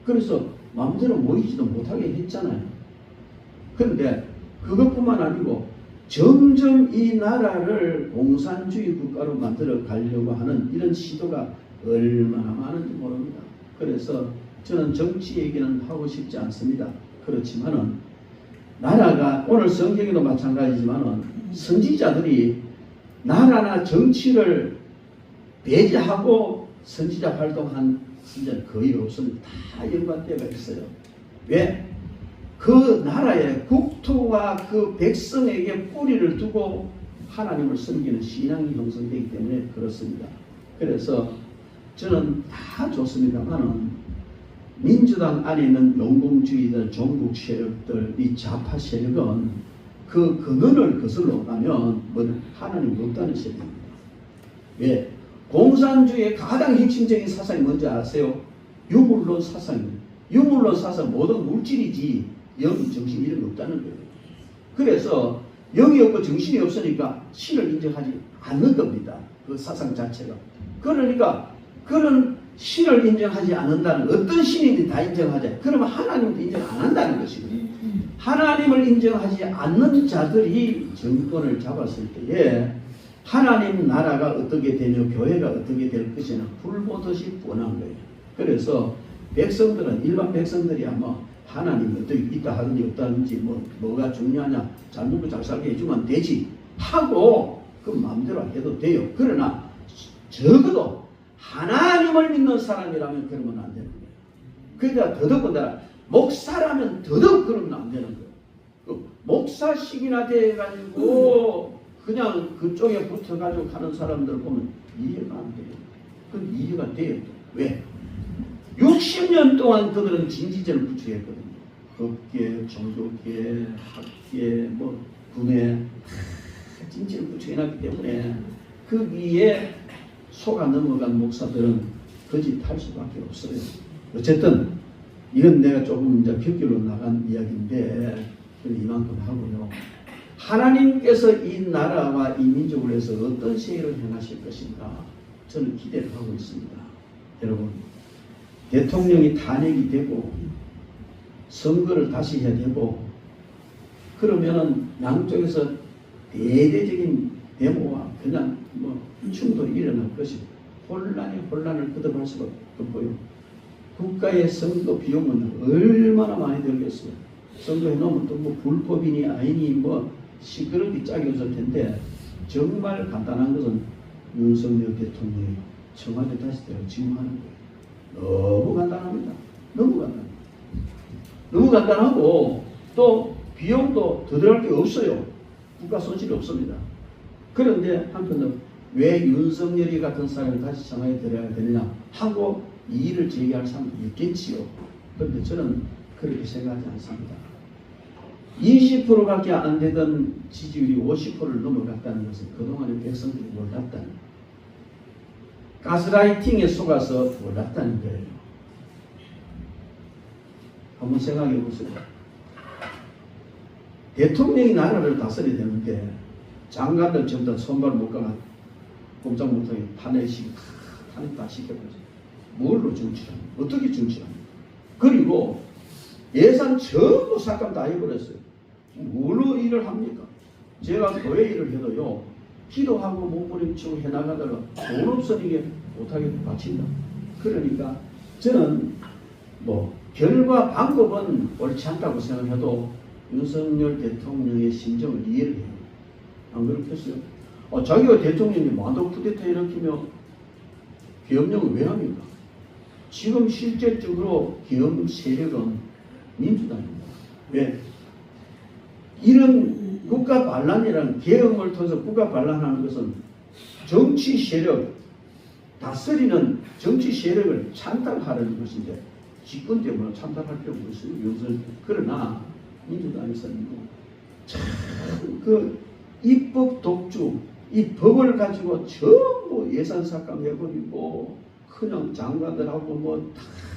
그래서 마음대로 모이지도 못하게 했잖아요. 그런데 그것뿐만 아니고 점점 이 나라를 공산주의 국가로 만들어 가려고 하는 이런 시도가 얼마나 많은지 모릅니다. 그래서 저는 정치 얘기는 하고 싶지 않습니다. 그렇지만은 나라가 오늘 성경에도 마찬가지지만은 선지자들이 나라나 정치를 배제하고 선지자 활동한 선지자는 거의 없습니다. 다 연관되어 있어요. 왜? 그 나라의 국토와 그 백성에게 뿌리를 두고 하나님을 섬기는 신앙이 형성되기 때문에 그렇습니다. 그래서 저는 다 좋습니다만은 민주당 안에 있는 영공주의들, 종북 세력들, 이 좌파 세력은 그 근원을 거슬러 가면 하나님이 없다는 세력입니다. 왜? 공산주의의 가장 핵심적인 사상이 뭔지 아세요? 유물론 사상입니다. 유물론 사상 모든 물질이지 영이 정신 이런 게 없다는 거예요. 그래서 영이 없고 정신이 없으니까 신을 인정하지 않는 겁니다. 그 사상 자체가. 그러니까 그런 신을 인정하지 않는다는 어떤 신이든 다 인정하자. 그러면 하나님도 인정 안 한다는 것이거든요. 하나님을 인정하지 않는 자들이 정권을 잡았을 때에 하나님 나라가 어떻게 되며 교회가 어떻게 될 것이냐 불보듯이 뻔한 거예요. 그래서 백성들은 일반 백성들이 아마 하나님 어떻게 있다 하든지 없다든지 뭐가 중요하냐 잘 먹고 잘 살게 해주면 되지 하고 그 마음대로 해도 돼요. 그러나 적어도 하나님을 믿는 사람이라면 그러면 안 되는 거예요. 그러니까 더더군다나 목사라면 더더욱 그러면 안 되는 거예요. 그 목사식이나 돼가지고 그냥 그쪽에 붙어가지고 가는 사람들 보면 이해가 안 돼요. 그건 이해가 돼요. 왜? 60년 동안 그들은 진지전을 구축했거든요. 법계, 종교계, 학계, 군에 진지를 구축해놨기 때문에 그 위에 속아 넘어간 목사들은 거짓할 수밖에 없어요. 어쨌든 이건 내가 조금 이제 격결로 나간 이야기인데 이만큼 하고요. 하나님께서 이 나라와 이 민족을 위해서 어떤 시행을 행하실 것인가 저는 기대를 하고 있습니다. 여러분 대통령이 탄핵이 되고 선거를 다시 해야 되고 그러면은 양쪽에서 대대적인 데모와 그냥 충돌이 일어날 것이고 혼란을 거듭할 수밖에 없고요. 국가의 선거 비용은 얼마나 많이 들겠어요. 선거해 놓으면 또 불법이니 아니니 시끄럽게 짝이 없을 텐데 정말 간단한 것은 윤석열 대통령이 청와대 다시 들어 지금하는 거예요. 너무 간단합니다. 너무 간단하고 또 비용도 더 들어갈 게 없어요. 국가 손실이 없습니다. 그런데 한편으로 왜 윤석열이 같은 사람이 다시 청와대에 들어야 되느냐 하고 이의를 제기할 사람도 있겠지요. 그런데 저는 그렇게 생각하지 않습니다. 20%밖에 안 되던 지지율이 50%를 넘어갔다는 것은 그동안의 백성들이 몰랐다는 가스라이팅에 속아서 몰랐다는 거예요. 한번 생각해 보세요. 대통령이 나라를 다스려야 되는데 장관들 전부 다 손발 묶어가 꼼짝 못하게 탄핵 다 시켜버렸어요. 뭘로 정치하냐? 어떻게 정치하냐? 그리고 예산 전부 삭감 다 해버렸어요. 뭘로 일을 합니까? 제가 교회 일을 해도요. 기도하고 몸부림치고 해나가다가 돈 없으니까 못하게 바친다. 그러니까 저는 결과 방법은 옳지 않다고 생각해도 윤석열 대통령의 심정을 이해를 해요. 안 그렇겠어요? 자기가 대통령이 만도 쿠데타 일으키며 계엄령을 왜 합니까? 지금 실질적으로 계엄 세력은 민주당입니다. 왜? 이런 국가 반란이라는 계엄을 통해서 국가 반란하는 것은 정치 세력, 다스리는 정치 세력을 찬탈하려는 것인데 집권 때문에 찬탈할 필요가 없어요. 그러나 민주당에서는 참 입법 독주, 이 법을 가지고 전부 예산 삭감해버리고 그냥 장관들하고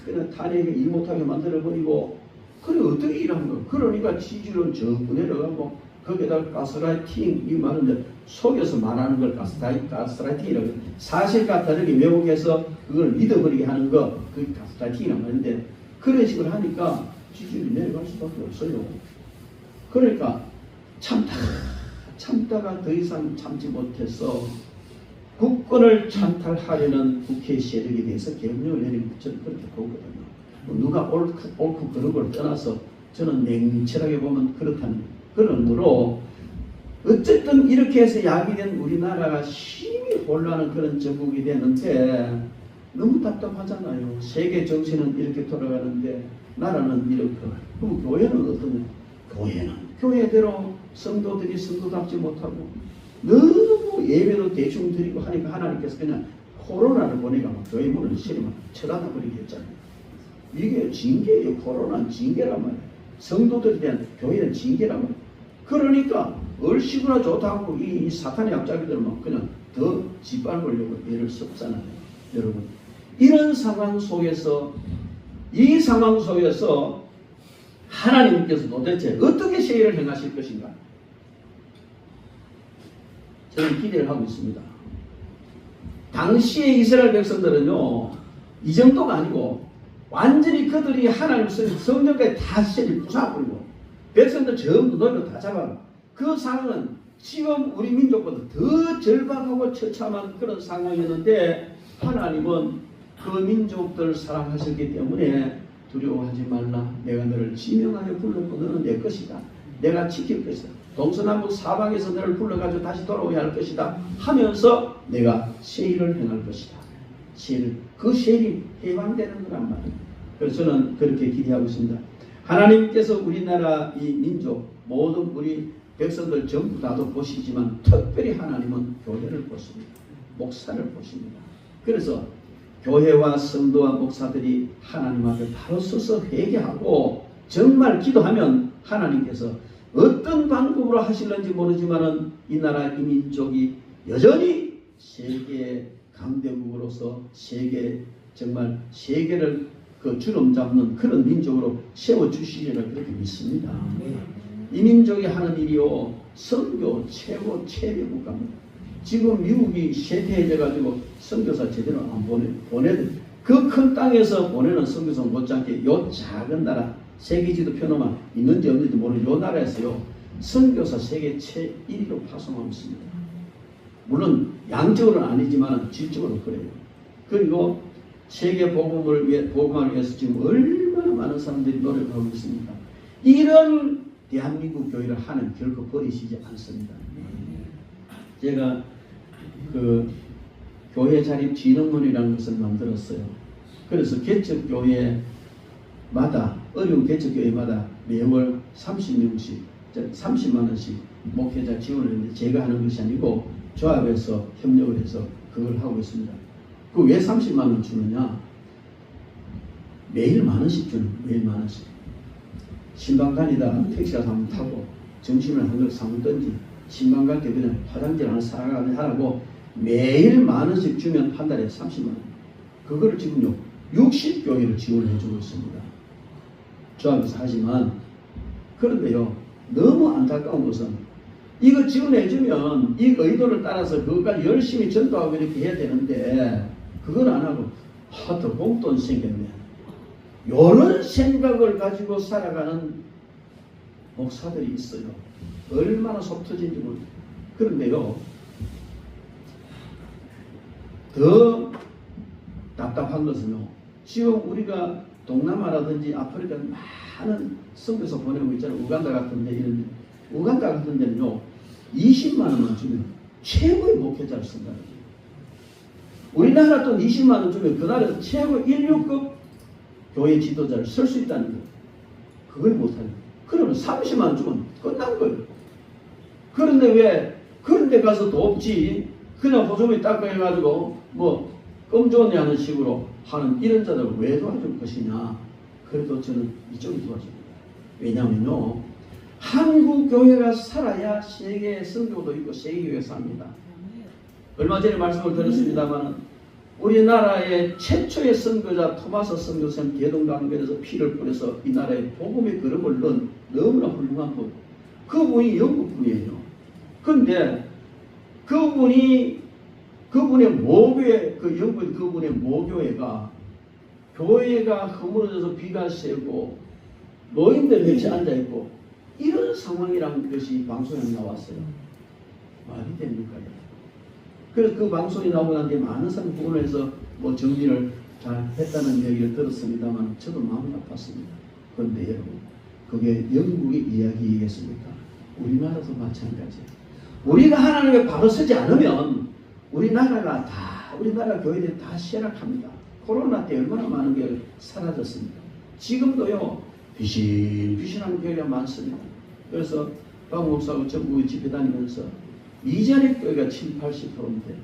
그냥 탄핵에 일 못하게 만들어버리고 그래 어떻게 일하는 거? 그러니까 지지로 전부 내려가고 거기다가 가스라이팅 이 말인데 속여서 말하는 걸 가스라이팅이라고 해요. 사실과 다르게 왜곡해서 그걸 믿어버리게 하는 거 그게 가스라이팅이라고 하는데 그런 식으로 하니까 지지율이 내려갈 수밖에 없어요. 그러니까 참다가 더 이상 참지 못해서 국권을 찬탈하려는 국회 세력에 대해서 계엄령을 내리는 저는 그렇게 보거든요. 누가 옳고 그런 걸 떠나서 저는 냉철하게 보면 그렇다는 그런 거로 어쨌든 이렇게 해서 야기된 우리나라가 심히 혼란한 그런 정국이 되는데 너무 답답하잖아요. 세계 정치는 이렇게 돌아가는데 나라는 이렇게. 그럼 교회는 어떠냐? 교회는 교회대로 성도들이 성도답지 못하고 너무 예배도 대충 드리고 하니까 하나님께서 그냥 코로나를 보내가 막 교회 문을 시리면 쳐닫아 버리게 했잖아요. 이게 징계예요. 코로나는 징계란 말이에요. 성도들에 대한 교회는 징계란 말이에요. 그러니까 얼씨구나 좋다고 이 사탄의 앞잡이들은 막 그냥 더 짓밟으려고 애를 썼잖아요. 여러분 이런 상황 속에서 이 상황 속에서 하나님께서 도대체 어떻게 세일을 행하실 것인가 저는 기대를 하고 있습니다. 당시의 이스라엘 백성들은요 이 정도가 아니고 완전히 그들이 하나님 성전까지 다 세를 부숴버리고 백성들 전부 노예로 다 잡아. 그 상황은 지금 우리 민족보다 더 절박하고 처참한 그런 상황이었는데 하나님은 그 민족들 사랑하셨기 때문에 두려워하지 말라. 내가 너를 지명하여 불렀고 너는 내 것이다. 내가 지킬 것이다. 동서남북 사방에서 너를 불러가지고 다시 돌아오게 할 것이다 하면서 내가 세일을 행할 것이다. 세일, 그 세일이 해방되는 거란 말이에요. 그래서 저는 그렇게 기대하고 있습니다. 하나님께서 우리나라 이 민족 모든 우리 백성들 전부 다도 보시지만 특별히 하나님은 교회를 보십니다. 목사를 보십니다. 그래서 교회와 성도와 목사들이 하나님 앞에 바로 서서 회개하고 정말 기도하면 하나님께서 어떤 방법으로 하실는지 모르지만은 이 나라 이 민족이 여전히 세계 강대국으로서 정말 세계를 그 주름 잡는 그런 민족으로 세워주시리라 그렇게 믿습니다. 이 민족이 하는 일이요 선교 최고 최대 국가입니다. 지금 미국이 쇠퇴해져가지고 선교사 제대로 안 보내든 그 큰 땅에서 보내는 선교사 못지않게 요 작은 나라 세계지도 펴놓으면 있는지 없는지 모르는 요 나라에서요 선교사 세계 최1위로 파송하고 있습니다. 물론 양적으로는 아니지만 질적으로 그래요. 그리고 세계 복음을 위해서 지금 얼마나 많은 사람들이 노력하고 있습니까? 이런 대한민국 교회를 하나님 결코 버리시지 않습니다. 제가 그 교회 자립 진흥문이라는 것을 만들었어요. 그래서 개척교회마다 어려운 개척교회마다 매월 30명씩 30만 원씩 목회자 지원을 했는데 제가 하는 것이 아니고 조합에서 협력을 해서 그걸 하고 있습니다. 그 왜 30만 원 주느냐? 매일 만 원씩 주는 매일 만 원씩. 신방 다니다 택시 가서 한번 타고 점심을 한 그릇 사먹든지 신방 갈 때 그냥 화장실 하나 사가라고 매일 만 원씩 주면 한 달에 30만 원. 그거를 지금요 60교회를 지원해 주고 있습니다. 조합에서 하지만 그런데요 너무 안타까운 것은 이거 지원해 주면 이 의도를 따라서 그것까지 열심히 전도하고 이렇게 해야 되는데 그걸 안 하고 더 봉돈 생겼네. 이런 생각을 가지고 살아가는 목사들이 있어요. 얼마나 속 터진지 모르겠어요. 그런데요 더 답답한 것은요 지금 우리가 동남아라든지 아프리카 많은 선교사 보내고 있잖아요. 우간다 같은 데 이런 우간다 같은 데는요 20만 원만 주면 최고의 목회자를 쓴다는 거예요. 우리나라 돈 20만 원 주면 그 나라에서 최고 1流급 교회 지도자를 쓸 수 있다는 거예요. 그걸 못하는 거예요. 그러면 30만 원 주면 끝난 거예요. 그런데 왜 그런 데 가서 도 없지 그냥 호소문이 닦아 해가지고 뭐 껌좋냐는 식으로 하는 이런 자들을 왜 도와줄 것이냐. 그래도 저는 이쪽이 도와줍니다. 왜냐하면요 한국 교회가 살아야 세계 선교도 있고 세계 교회가 삽니다. 얼마 전에 말씀을 드렸습니다만 우리나라의 최초의 선교자 토마스 선교사는 대동강변에서 피를 뿌려서 이 나라에 복음의 걸음을 넣은 너무나 훌륭한 분. 그분이 영국 분이에요. 그런데 그분의 모교회, 그 영국 그분의 모교회가 교회가 허물어져서 비가 세고 노인들 몇이 앉아있고 이런 상황이라는 것이 방송에 나왔어요. 말이 됩니까? 그래서 그 방송이 나오고 난 뒤에 많은 사람이 부분에서 뭐 정리를 잘 했다는 얘기를 들었습니다만 저도 마음이 아팠습니다. 그런데 여러분, 그게 영국의 이야기이겠습니까? 우리나라도 마찬가지예요. 우리가 하나님의 바로 서지 않으면 우리나라 교회들이 다 쇠락합니다. 코로나 때 얼마나 많은 게 사라졌습니다. 지금도요, 비신비신한 교회가 많습니다. 그래서 박 목사하고 전국에 집회 다니면서 미자립 교회가 70~80%인데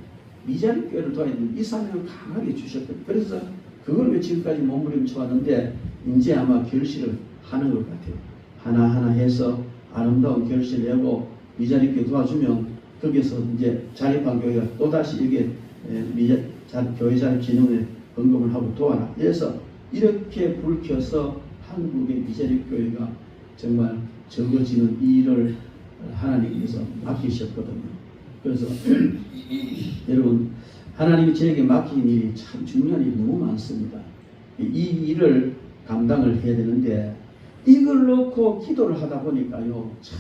미자립 교회를 도와주는 이 사명을 강하게 주셨거든요. 그래서 그걸 왜 지금까지 몸부림쳐 왔는데 이제 아마 결실을 하는 것 같아요. 하나하나 해서 아름다운 결실 내고 미자립 교회 도와주면 거기서 이제 자립한 교회가 또다시 여기에 교회 자립 진흥에 헌금을 하고 도와라. 그래서 이렇게 불켜서 한국의 미자립 교회가 정말 적어지는 일을 하나님께서 맡기셨거든요. 그래서 여러분, 하나님이 저에게 맡긴 일이 참 중요한 일이 너무 많습니다. 이 일을 감당을 해야 되는데 이걸 놓고 기도를 하다 보니까요, 참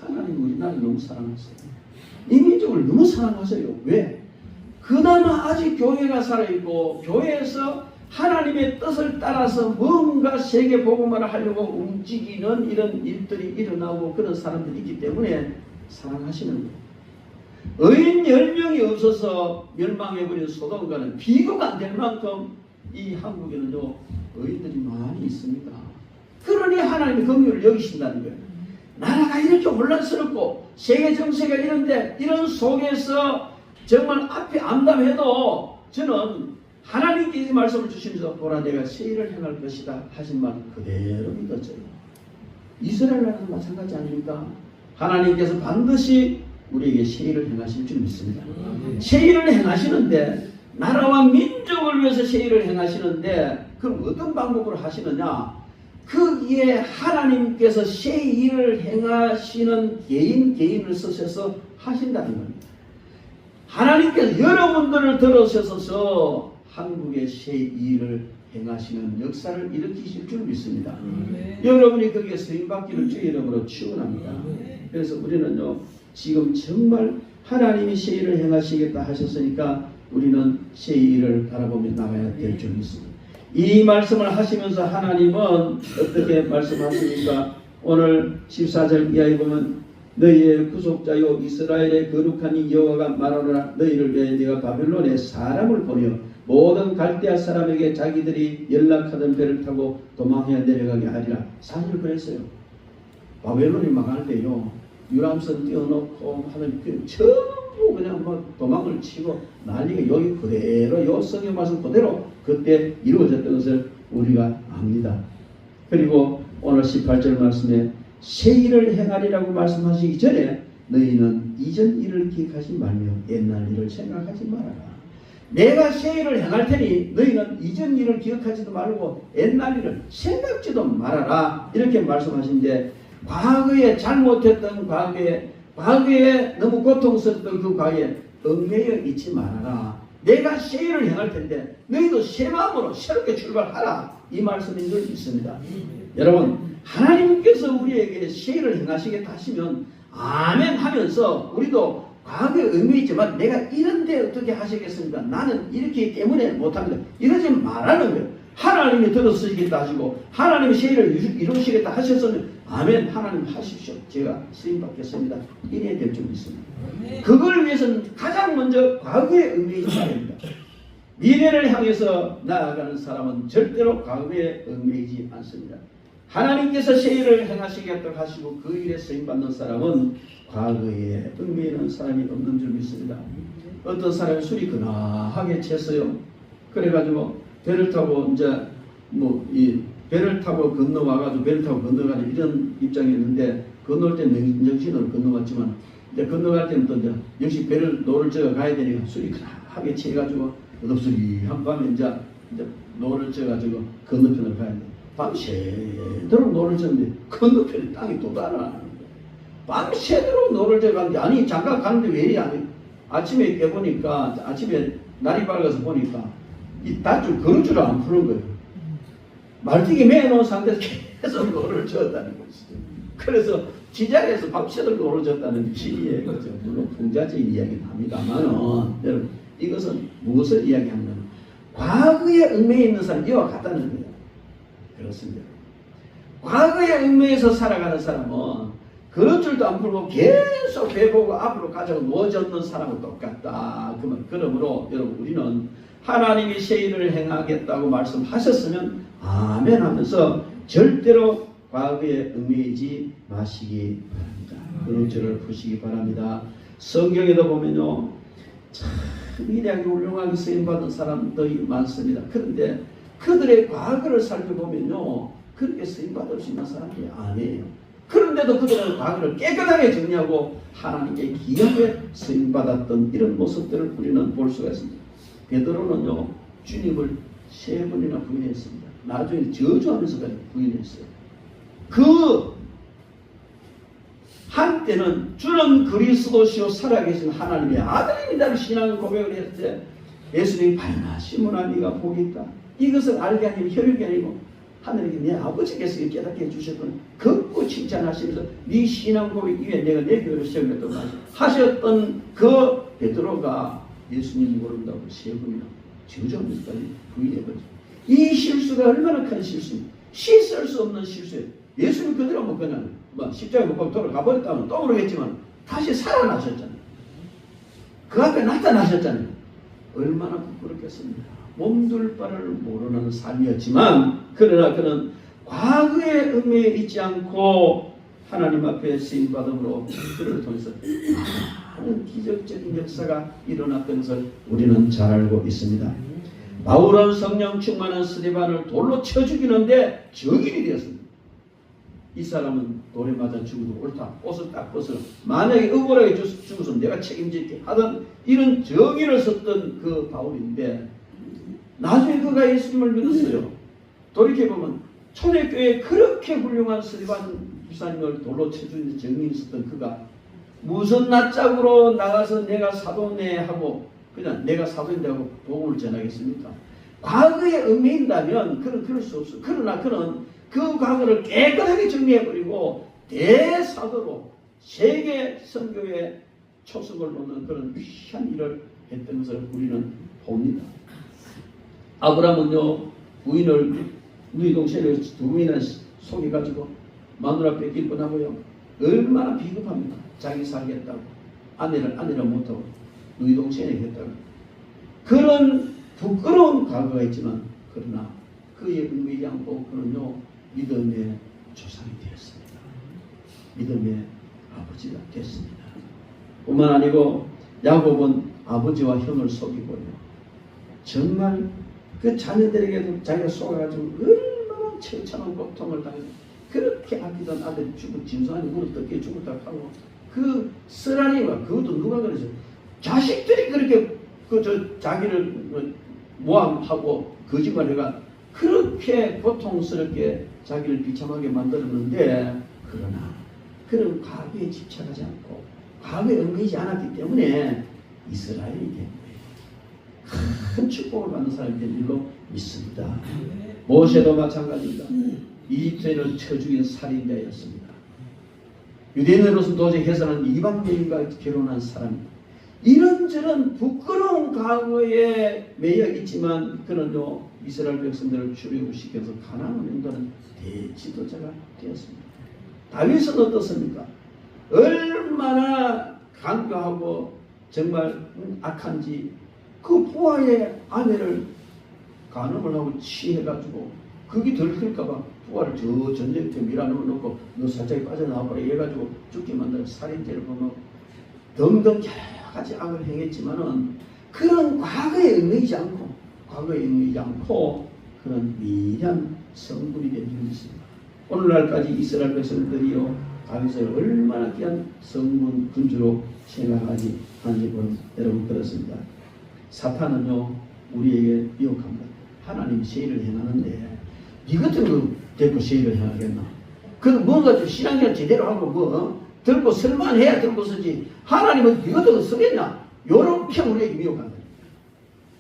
하나님 우리나라를 너무 사랑하세요. 이 민족을 너무 사랑하세요. 왜? 그나마 아직 교회가 살아있고 교회에서 하나님의 뜻을 따라서 뭔가 세계 복음화를 하려고 움직이는 이런 일들이 일어나고 그런 사람들이 있기 때문에 사랑하시는 거예요. 의인 10명이 없어서 멸망해버린 소돔과는 비교가 안 될 만큼 이 한국에는요, 의인들이 많이 있습니다. 그러니 하나님의 긍휼을 여기신다는 거예요. 나라가 이렇게 혼란스럽고 세계 정세가 이런데 이런 속에서 정말 앞이 암담해도 저는 하나님께서 말씀을 주시면서 보라 내가 새 일을 행할 것이다 하신 말 그대로 믿었어요. 이스라엘 나라도 마찬가지 아닙니까? 하나님께서 반드시 우리에게 새 일을 행하실 줄 믿습니다. 새 일을 행하시는데 나라와 민족을 위해서 새 일을 행하시는데 그럼 어떤 방법으로 하시느냐? 거기에 하나님께서 새 일을 행하시는 개인을 쓰셔서 하신다는 겁니다. 하나님께서 여러분들을 들어서서 한국의 새 일을 행하시는 역사를 일으키실 줄 믿습니다. 여러분이 거기에 쓰임받기를 주의 이름으로 축원합니다. 그래서 우리는요, 지금 정말 하나님이 새 일을 행하시겠다 하셨으니까 우리는 새 일을 바라보며 나가야 될 줄 믿습니다. 이 말씀을 하시면서 하나님은 어떻게 말씀하십니까? 오늘 14절 이하에 보면 너희의 구속자요 이스라엘의 거룩한 이 여호와가 말하노라 너희를 위해 네가 바벨론에 사람을 보내어 모든 갈대아 사람에게 자기들이 연락하던 배를 타고 도망해 내려가게 하리라. 사실 그랬어요. 바벨론이 망할 때요, 유람선 띄워놓고 하는 전부 그냥 뭐 도망을 치고 난리가 여기 그대로 요 성경 말씀 그대로 그때 이루어졌던 것을 우리가 압니다. 그리고 오늘 18절 말씀에 새 일을 행하리라고 말씀하시기 전에 너희는 이전 일을 기억하지 말며 옛날 일을 생각하지 말아라. 내가 새 일을 행할 테니 너희는 이전 일을 기억하지도 말고 옛날 일을 생각지도 말아라. 이렇게 말씀하신데 과거에 잘못했던 과거에 너무 고통스럽던 그 과거에 얽매여 있지 말아라. 내가 새 일을 행할 텐데 너희도 새 마음으로 새롭게 출발하라. 이 말씀인 줄 믿습니다. 여러분, 하나님께서 우리에게 새 일을 행하시겠다 하시면 아멘 하면서 우리도 과거에 얽매있지만 내가 이런데 어떻게 하시겠습니까? 나는 이렇기 때문에 못합니다. 이러지 말라는 거예요. 하나님이 들어쓰시겠다 하시고 하나님이 새 일을 이루시겠다 하셨으면 아멘 하나님 하십시오. 제가 쓰임받겠습니다. 이래야 될 줄 믿습니다. 그걸 위해서는 가장 먼저 과거에 얽매이지 말아야 합니다. 미래를 향해서 나아가는 사람은 절대로 과거에 얽매이지 않습니다. 하나님께서 새 일을 행하시겠다고 하시고 그 일에 쓰임받는 사람은 과거에 얽매이는 사람이 없는 줄 믿습니다. 어떤 사람이 술이 근하게 챘어요. 그래가지고 배를 타고 이제 이 배를 타고 건너와가지고 배를 타고 건너가는 이런 입장이었는데 건너올 때는 정신으로 건너왔지만 이제 건너갈 때는 또 이제 역시 배를 노를 저어 가야 되니까 술이 근하게 취해가지고 끝없으리한 밤에 이제 노를 져가지고 건너편을 가야 돼. 밤새도록 노를 졌는데 건너편에 땅이 또 달아나는 거야. 밤새도록 노를 져가는데 아니 잠깐 가는데 왜 이리 안 해? 아침에 깨보니까 아침에 날이 밝아서 보니까 이 닷줄 거루줄을 안 푸는 거예요. 말티기 매놓은 상태에서 계속 노를 졌다는 것이죠. 그래서 지장에서 밤새도록 노를 졌다는 취지의 거죠. 물론 풍자적인 이야기는 합니다만은 여러분 이것은 무엇을 이야기하냐면 과거에 얽매여 있는 사람이 이와 같다는 거예요. 그렇습니다. 과거에 얽매여서 살아가는 사람은 그런 줄도 안 풀고 계속 배보고 앞으로 가자고 누워졌는 사람은 똑같다. 그러므로 여러분 우리는 하나님이 새 일을 행하겠다고 말씀하셨으면 아멘 하면서 절대로 과거에 얽매이지 마시기 바랍니다. 그런 줄을 푸시기 바랍니다. 성경에도 보면요 참 위대하게 훌륭하게 쓰임받은 사람들이 많습니다. 그런데 그들의 과거를 살펴보면요 그렇게 쓰임받을 수 있는 사람이 아니에요. 그런데도 그들은 과거를 깨끗하게 정리하고 하나님께 귀하게 쓰임받았던 이런 모습들을 우리는 볼 수가 있습니다. 베드로는요 주님을 3번이나 부인했습니다. 나중에 저주하면서까지 부인했어요. 그 한때는 주는 그리스도시요 살아계신 하나님의 아들입니다를 신앙 고백을 했을 때 예수님이 바르나 시몬아 네가 복이 있다. 이것을 알게 하니 혈육이 아니고 하늘에게 내 아버지께서 깨닫게 해주셨던 극구 칭찬하시면서 네 신앙 고백 위에 내가 내 교회를 세우겠다고 하셨던 그 베드로가 예수님 모른다고 3번이나 저주하면서까지 부인해버렸죠. 이 실수가 얼마나 큰 실수입니까? 씻을 수 없는 실수예요. 예수님 그대로 뭐 그냥 십자가에 못 박고 돌아가 버렸다면 또 모르겠지만 다시 살아나셨잖아요. 그 앞에 나타나셨잖아요. 얼마나 부끄럽겠습니까? 몸둘 바를 모르는 삶이었지만 그러나 그는 과거의 얽매여 있지 않고 하나님 앞에 쓰임받음으로 그를 통해서 많은 기적적인 역사가 일어났던 것을 우리는 잘 알고 있습니다. 바울은 성령 충만한 스데반을 돌로 쳐 죽이는데 적인이 되었습니다. 이 사람은 돌에 맞아 죽어도 옳다. 옷을 딱 벗어. 만약에 억울하게 죽었으면 내가 책임질게 하던 이런 정의를 썼던 그 바울인데 나중에 그가 예수님을 믿었어요. 돌이켜보면 초대교회에 그렇게 훌륭한 스데반 집사님을 돌로 쳐주는 정의를 썼던 그가 무슨 낯짝으로 나가서 내가 사도네 하고 그냥 내가 사도인데 하고 복음을 전하겠습니까? 과거에 얽매인다면 그는 그럴 수 없어. 그러나 그는 그 과거를 깨끗하게 정리해버리고 대사도로 세계 선교의 초석을 놓는 그런 위대한 일을 했던 것을 우리는 봅니다. 아브라함은요 부인을 누이동생을 2명이나 속여가지고 마누라 뺏길 뻔하고요 얼마나 비겁합니다. 자기 살겠다고 아내를 못하고 누이동생에게 했다고 그런 부끄러운 과거가 있지만 그러나 그에 얽매이지 않고 그는요 믿음의 조상이 되었습니다. 믿음의 아버지가 됐습니다. 뿐만 아니고 야곱은 아버지와 형을 속이고요 정말 그 자녀들에게도 자기가 속아가지고 얼마나 처참한 고통을 당해서 그렇게 아끼던 아들이 짐승아니 무릎 뜯겨 죽었다고 하고 그 쓰라리와 그것도 누가 그러죠? 자식들이 그렇게 자기를 모함하고 거짓말해가 그렇게 고통스럽게 자기를 비참하게 만들었는데 그러나 그는 과거에 집착하지 않고 과거에 얽매이지 않았기 때문에 이스라엘이 된 거예요. 큰 축복을 받는 사람이 된 줄로 믿습니다. 모세도 마찬가지입니다. 이집트인을 쳐 죽인 살인자였습니다. 유대인으로서는 도저히 해서는 이방 여인과 결혼한 사람입니다. 이런저런 부끄러운 과거에 매여 있지만 그는요 이스라엘 백성들을 출애굽시켜서 가나안을 인도하는 대지도자가 되었습니다. 다윗은 어떻습니까? 얼마나 간교하고 정말 악한지 그 부하의 아내를 간음을 하고 취해가지고 그게 들킬까봐 부하를 저 전쟁터에 밀어넣고 너 살짝 빠져나와봐라 해가지고 죽게 만든 살인죄를 보면 등등 여러 가지 악을 행했지만은 그런 과거에 얽매이지 않고 그런 미련한 성분이 된 줄이 있습니다. 오늘날까지 이스라엘 백성들이요 다윗을 얼마나 귀한 성분 군주로 생각하지 하는지 여러분 그렇습니다. 사탄은요 우리에게 미혹합니다. 하나님이 세일을 행하는데 니 같은 거 데리고 세일을 행하겠나? 그 뭔가 좀 신앙생활 제대로 하고 들고 설만 해야 들고 쓰지 하나님은 니 같은 거 쓰겠냐? 요렇게 우리에게 미혹한다.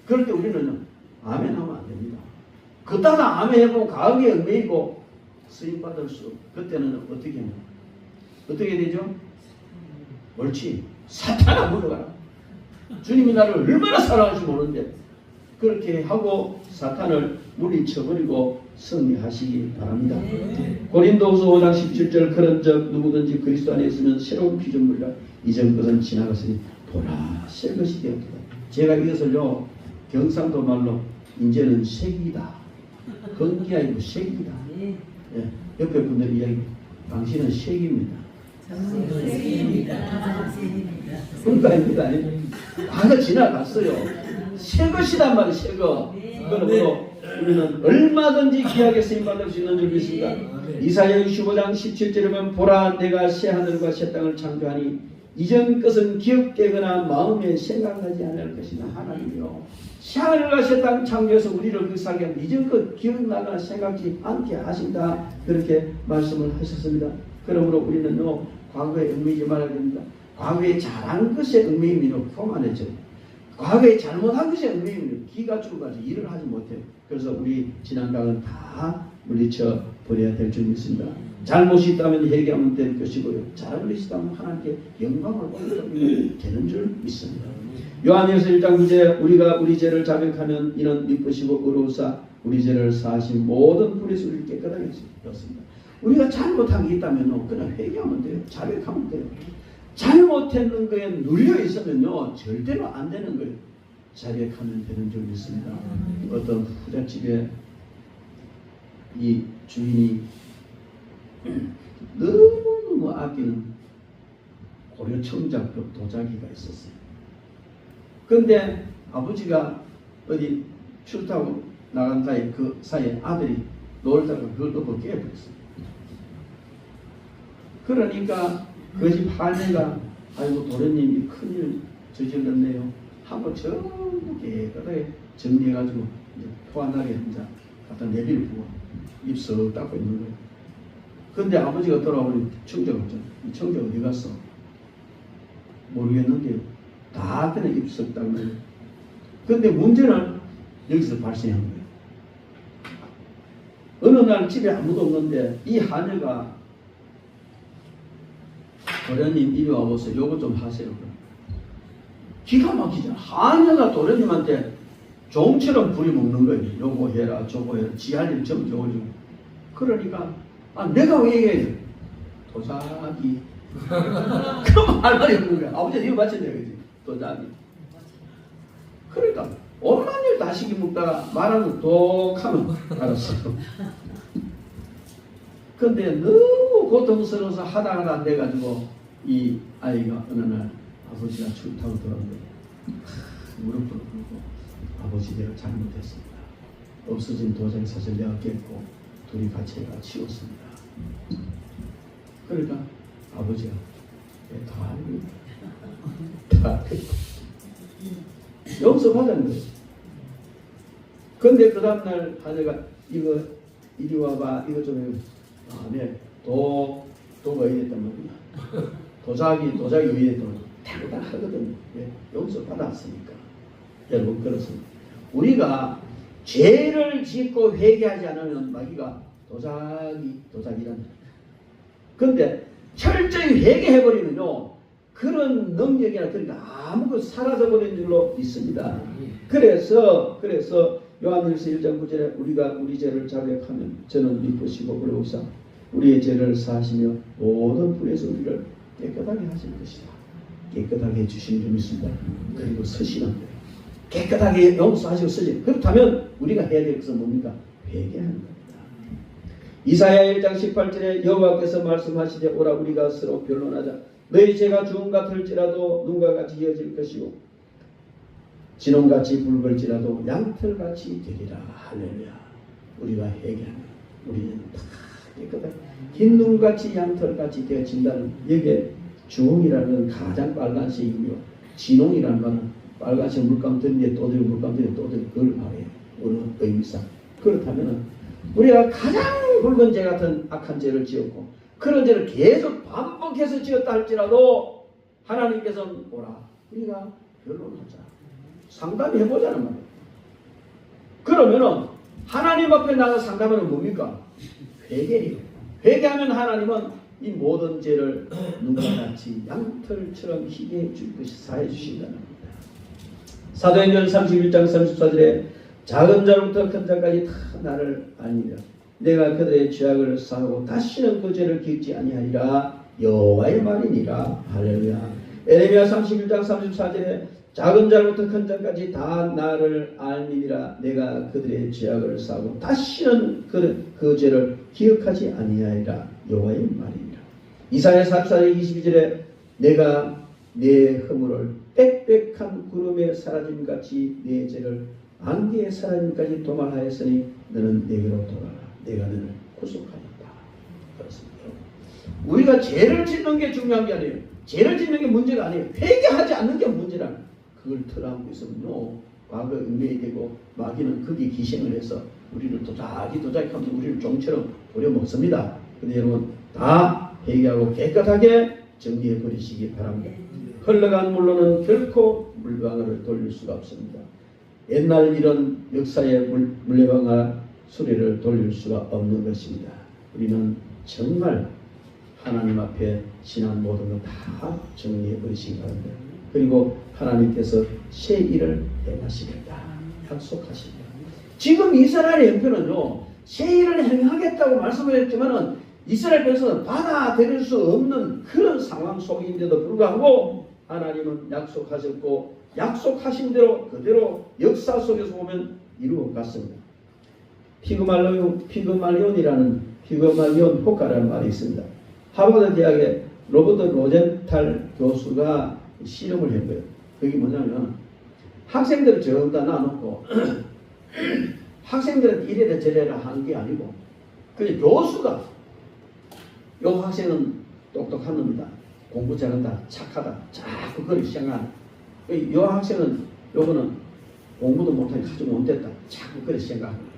그럴 때 우리는 아멘 하면 안 됩니다. 그따가 아멘 해보고 가을에 얽매이고 쓰임받을 수 그때는 어떻게 하냐? 어떻게 되죠? 옳지. 사탄아 물러가라. 주님이 나를 얼마나 사랑하실지 모르는데 그렇게 하고 사탄을 물리쳐버리고 승리하시기 바랍니다. 고린도후서 5장 17절 그런즉 누구든지 그리스도 안에 있으면 새로운 피조물이라 이전 것은 지나갔으니 보라 새 것이 되었다. 제가 이것을요 경상도 말로 이제는 색이다. 건기 아니고 색이다. 예, 옆에 분들이 이야기 당신은 색입니다. 그러니까 아닙니다. 과거 지나갔어요. 새 것이란 말이에요. 새 것. 그러므로 우리는 얼마든지 귀하게 쓰임받을 수 있는 줄 믿습니다. 이사야 65장 17절에 보면 보라 내가 새 하늘과 새 땅을 창조하니 이전 것은 기억되거나 마음에 생각나지 않을 것이나 하나님이요 새 하늘과 새 땅 창조해서 우리를 그 살게 하면 이전 것 기억나거나 생각지 않게 하신다. 그렇게 말씀을 하셨습니다. 그러므로 우리는요 과거에 얽매이지 말아야 됩니다. 과거에 잘한 것에 얽매이면 교만해져. 과거에 잘못한 것에 얽매이면 기가 죽어가지고 일을 하지 못해요. 그래서 우리 지난강은 다 물리쳐 버려야 될 줄 믿습니다. 잘못이 있다면 회개하면 될 것이고요. 잘한 것이 있다면 하나님께 영광을 올리면 되는 줄 믿습니다. 요한일서 1장 9절 우리가 우리 죄를 자백하면 이는 미쁘시고 의로우사 우리 죄를 사하신 모든 불의에서 우리를 깨끗하게 하셨습니다. 우리가 잘못한 게 있다면 그냥 회개하면 돼요. 자백하면 돼요. 잘못했는 거에 눌려 있으면요 절대로 안 되는 거예요. 자백하면 되는 줄 믿습니다. 어떤 부잣집에 이 주인이 너무너무 아끼는 고려청자급 도자기가 있었어요. 그런데 아버지가 어디 출타고 나간 사이에 그 사이에 아들이 놀다가 그걸 덮어 깨버렸어요. 그러니까 그 집 할매가 아이고 도련님이 큰일 저질렀네요 하고 전부 깨끗하게 정리해가지고 포안하게 혼자 갖다 내비를 부어 입석 닦고 있는 거예요. 근데 아버지가 돌아오니 청자가 없잖아. 이 청자 어디 갔어? 모르겠는데요. 다 그냥 입석 닦는 거예요. 근데 문제는 여기서 발생한 거예요. 어느 날 집에 아무도 없는데 이 하녀가 도련님 이리 와보세요. 요거 좀 하세요. 기가 막히잖아. 하녀가 도련님한테 종처럼 부려먹는 거예요. 요거 해라 저거 해라 지 할 일 전부 저거지고. 그러니까 내가 왜 얘기해? 도자기. 그럼 할 말이 없는 거야. 아버지가 이거 맞췄네 그지? 도자기. 그러니까 온갖 일 다 시키 먹다가 말하면 독하면 알았어. 근데 너무 고통스러워서 하다가 안 돼가지고 이 아이가 어느 날 아버지가 출타고 들어오는데 무릎을 꿇고 아버지 내가 잘못했습니다. 없어진 도자기 사실 내가 깼고 둘이 같이 해가 치웠습니다. 그러니까 아버지가 다 알고 다 용서받은 거예요. 근데 그 다음날 하녀가 이거 이리 와봐 이거 좀 해. 네. 도가 이랬단 말이야. 도자기 위에 다 하거든요. 네. 용서 받았으니까. 여러분 그렇습니다. 우리가 죄를 짓고 회개하지 않으면 마귀가 도자기란. 근데 철저히 회개해버리면요 그런 능력이나 그런 게 아무것도 사라져버리는 줄로 믿습니다. 그래서 요한일서 1장 9절에 우리가 우리 죄를 자백하면 저는 미쁘시고 의로우사 우리의 죄를 사하시며 모든 불에서 우리를 깨끗하게 하실 것이다. 깨끗하게 해주신 줄 믿습니다. 그리고 서시는 거예요. 깨끗하게 용서하시고 서시. 그렇다면 우리가 해야 될 것은 뭡니까? 회개하는 겁니다. 이사야 1장 18절에 여호와께서 말씀하시되 오라 우리가 서로 변론하자. 너희 죄가 주홍 같을지라도 눈과 같이 이어질 것이고 진홍같이 붉을지라도 양털같이 되리라. 할렐루야. 우리가 회개하면 우리는 다 깨끗하게 흰 눈같이 양털같이 되어진다는 여기에 주홍이라는 건 가장 빨간색이고요. 진홍이라는 건 빨간색 물감 던데 또 들고 물감 던데 또 들고 그걸 말해요. 어느 의미상. 그렇다면 우리가 가장 굵은 죄 같은 악한 죄를 지었고 그런 죄를 계속 반복해서 지었다 할지라도 하나님께서는 뭐라? 우리가 변론하자. 상담해보자는 말이에요. 그러면은 하나님 앞에 나가 상담하는 뭡니까? 회개예요. 회개하면 하나님은 이 모든 죄를 눈과 같이 양털처럼 희게 해줄 것이 사해 주신다는 겁니다. 사도행전 31장 34절에 작은 자부터 큰 자까지 다 나를 아니라 내가 그들의 죄악을 사하고 다시는 그 죄를 짓지 아니하리라 여호와의 말이니라. 할렐루야. 에레미야 31장 34절에 작은 자부터 큰 자까지 다 나를 알미니라 내가 그들의 죄악을 사하고 다시는 그 죄를 기억하지 아니하리라 여호와의 말이니라. 이사야 44장 22절에 내가 내 허물을 빽빽한 구름에 사라짐같이 내 죄를 안개에 사라짐까지 도말하였으니 너는 내게로 돌아라. 내가 너를 구속하였다. 그렇습니다. 우리가 죄를 짓는 게 중요한 게 아니에요. 죄를 짓는 게 문제가 아니에요. 회개하지 않는 게 문제라. 그걸 털어안고 있으면요. 과거 은혜이 되고 마귀는 거기에 기생을 해서 우리를 도자기하면서 우리를 종처럼 부려먹습니다. 근데 여러분 다 회개하고 깨끗하게 정리해 버리시기 바랍니다. 흘러간 물로는 결코 물방울을 돌릴 수가 없습니다. 옛날 이런 역사의 물레방아 수레를 돌릴 수가 없는 것입니다. 우리는 정말 하나님 앞에 지난 모든 것 다 정리해 버리시기 바랍니다. 그리고 하나님께서 새 일을 행하시겠다 약속하십니다. 지금 이스라엘의 형편은요 새 일을 행하겠다고 말씀을 했지만은 이스라엘 백성은 받아들일 수 없는 그런 상황 속인데도 불구하고 하나님은 약속하셨고 약속하신 대로 그대로 역사 속에서 보면 이루어갔습니다. 피그말리온 효과라는 말이 있습니다. 하버드 대학의 로버트 로젠탈 교수가 실험을 한 거예요. 그게 뭐냐면 학생들을 전부 다 놔놓고 학생들은 이래라 저래라 하는 게 아니고 그냥 교수가 요 학생은 똑똑한 놈이다. 공부 잘한다. 착하다. 자꾸 그걸 생각하는 요 학생은 요거는 공부도 못하니 아주 못됐다. 자꾸 그렇게 생각하는 거예요.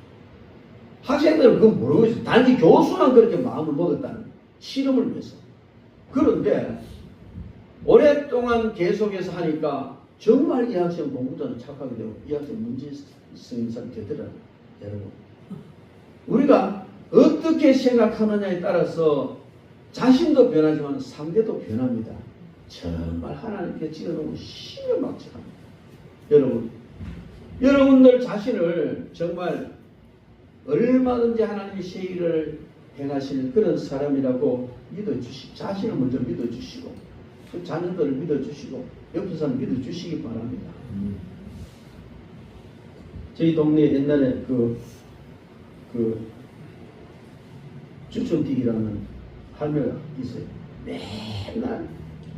학생들은 그거 모르고 있어요. 단지 교수만 그렇게 마음을 먹었다는 거예요. 실험을 위해서. 그런데 오랫동안 계속해서 하니까 정말 이 학생 공부도 착하게 되고 이 학생 문제성이 되더라고요. 여러분 우리가 어떻게 생각하느냐에 따라서 자신도 변하지만 상대도 변합니다. 정말 하나님께 지어놓은 신을 막측합니다. 여러분들 자신을 정말 얼마든지 하나님이 새 일을 행하실 그런 사람이라고 믿어주시고 자신을 먼저 믿어주시고 그 자녀들을 믿어주시고 옆에 사람 믿어주시기 바랍니다. 저희 동네에 옛날에 주촌띠기라는 할매가 있어요. 맨날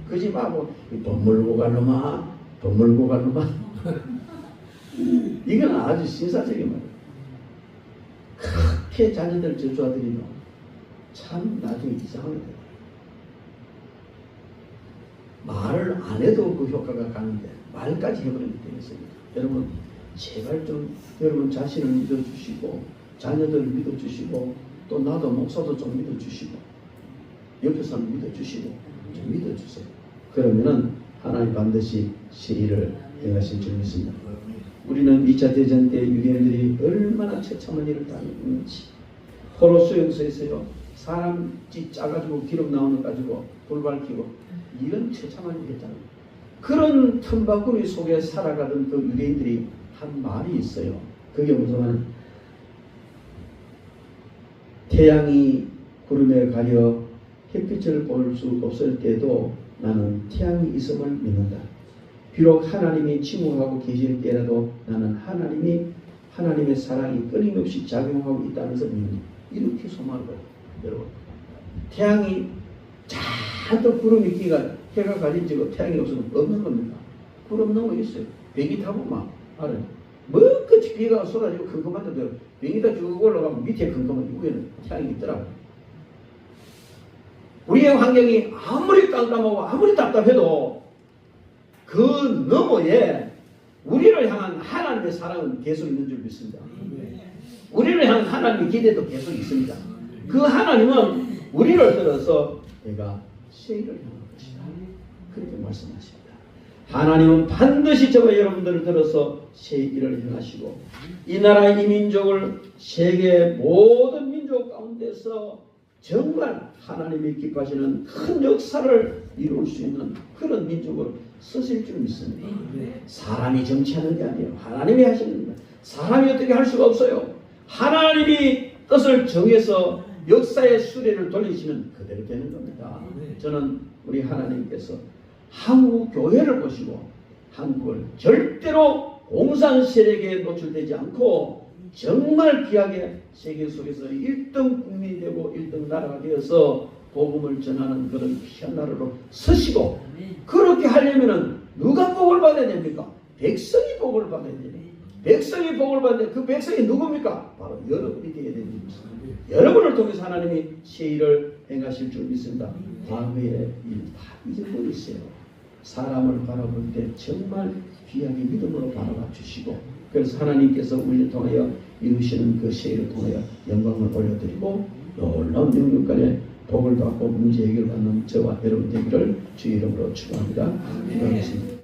그지 마고 돈 물고 갈 놈아 돈 물고 갈 놈아 이건 아주 신사적인 말이에요. 그렇게 자녀들 저주하더니만 참 나중에 이상하게 돼요. 말을 안 해도 그 효과가 가는데 말까지 해버리면 되겠습니다. 여러분 제발 좀 여러분 자신을 믿어주시고 자녀들을 믿어주시고 또 나도 목사도 좀 믿어주시고 옆에 사람 믿어주시고 좀 믿어주세요. 그러면은 하나님 반드시 새 일을 행하실 줄 믿습니다. 우리는 2차 대전 때 유대인들이 얼마나 처참한 일을 당했는지 고로스용서에서요 사람 찌 짜가지고 기록 나오는 가지고 불 밝히고 이런 처참한 일을 했잖아요. 그런 틈바구니 속에 살아가던 그 유대인들이 한 말이 있어요. 그게 무슨 말이냐? 태양이 구름에 가려 햇빛을 볼 수 없을 때도 나는 태양이 있음을 믿는다. 비록 하나님이 침묵하고 계실 때라도 나는 하나님의 사랑이 끊임없이 작용하고 있다면서 믿는다. 이렇게 소망을 해요. 여러분 태양이 잔뜩 구름이 끼가 해가 가리지고 태양이 없으면 없는 겁니다. 구름 너무 있어요. 비행기 타고 막 알아요. 뭐끝이 비가 쏟아지고 컴컴한데도 비행기 타 쭉 올라가면 밑에 컴컴한 위에는 태양이 있더라고요. 우리의 환경이 아무리 깜깜하고 아무리 답답해도 그 너머에 우리를 향한 하나님의 사랑은 계속 있는 줄 믿습니다. 우리를 향한 하나님의 기대도 계속 있습니다. 그 하나님은 우리를 들어서 내가 세일을 향한 것이다. 그렇게 말씀하십니다. 하나님은 반드시 저와 여러분들을 들어서 새 일을 행하시고 이 나라 이 민족을 세계 모든 민족 가운데서 정말 하나님이 기뻐하시는 큰 역사를 이룰 수 있는 그런 민족으로 쓰실 줄 믿습니다. 사람이 정치하는 게 아니에요. 하나님이 하시는 겁니다. 사람이 어떻게 할 수가 없어요. 하나님이 뜻을 정해서 역사의 수레를 돌리시면 그대로 되는 겁니다. 저는 우리 하나님께서 한국 교회를 보시고 한국을 절대로 공산 세력에 노출되지 않고 정말 귀하게 세계 속에서 1등 국민이 되고 1등 나라가 되어서 복음을 전하는 그런 귀한 나라로 서시고 그렇게 하려면 누가 복을 받아야 됩니까? 백성이 복을 받아야 됩니다. 백성이 복을 받는데 그 백성이 누굽니까? 바로 여러분이 되어야 됩니다. 여러분을 통해서 하나님이 새 일을 행하실 줄 믿습니다. 과거의 일 다 잊어버리고 있어요. 사람을 바라볼 때 정말 귀하게 믿음으로 바라봐 주시고 그래서 하나님께서 우리를 통하여 이루시는 그 새 일을 통하여 영광을 올려드리고 놀라운 영육간의 복을 받고 문제 해결받는 저와 여러분 되기를 주의 이름으로 축원합니다. 기도하겠습니다.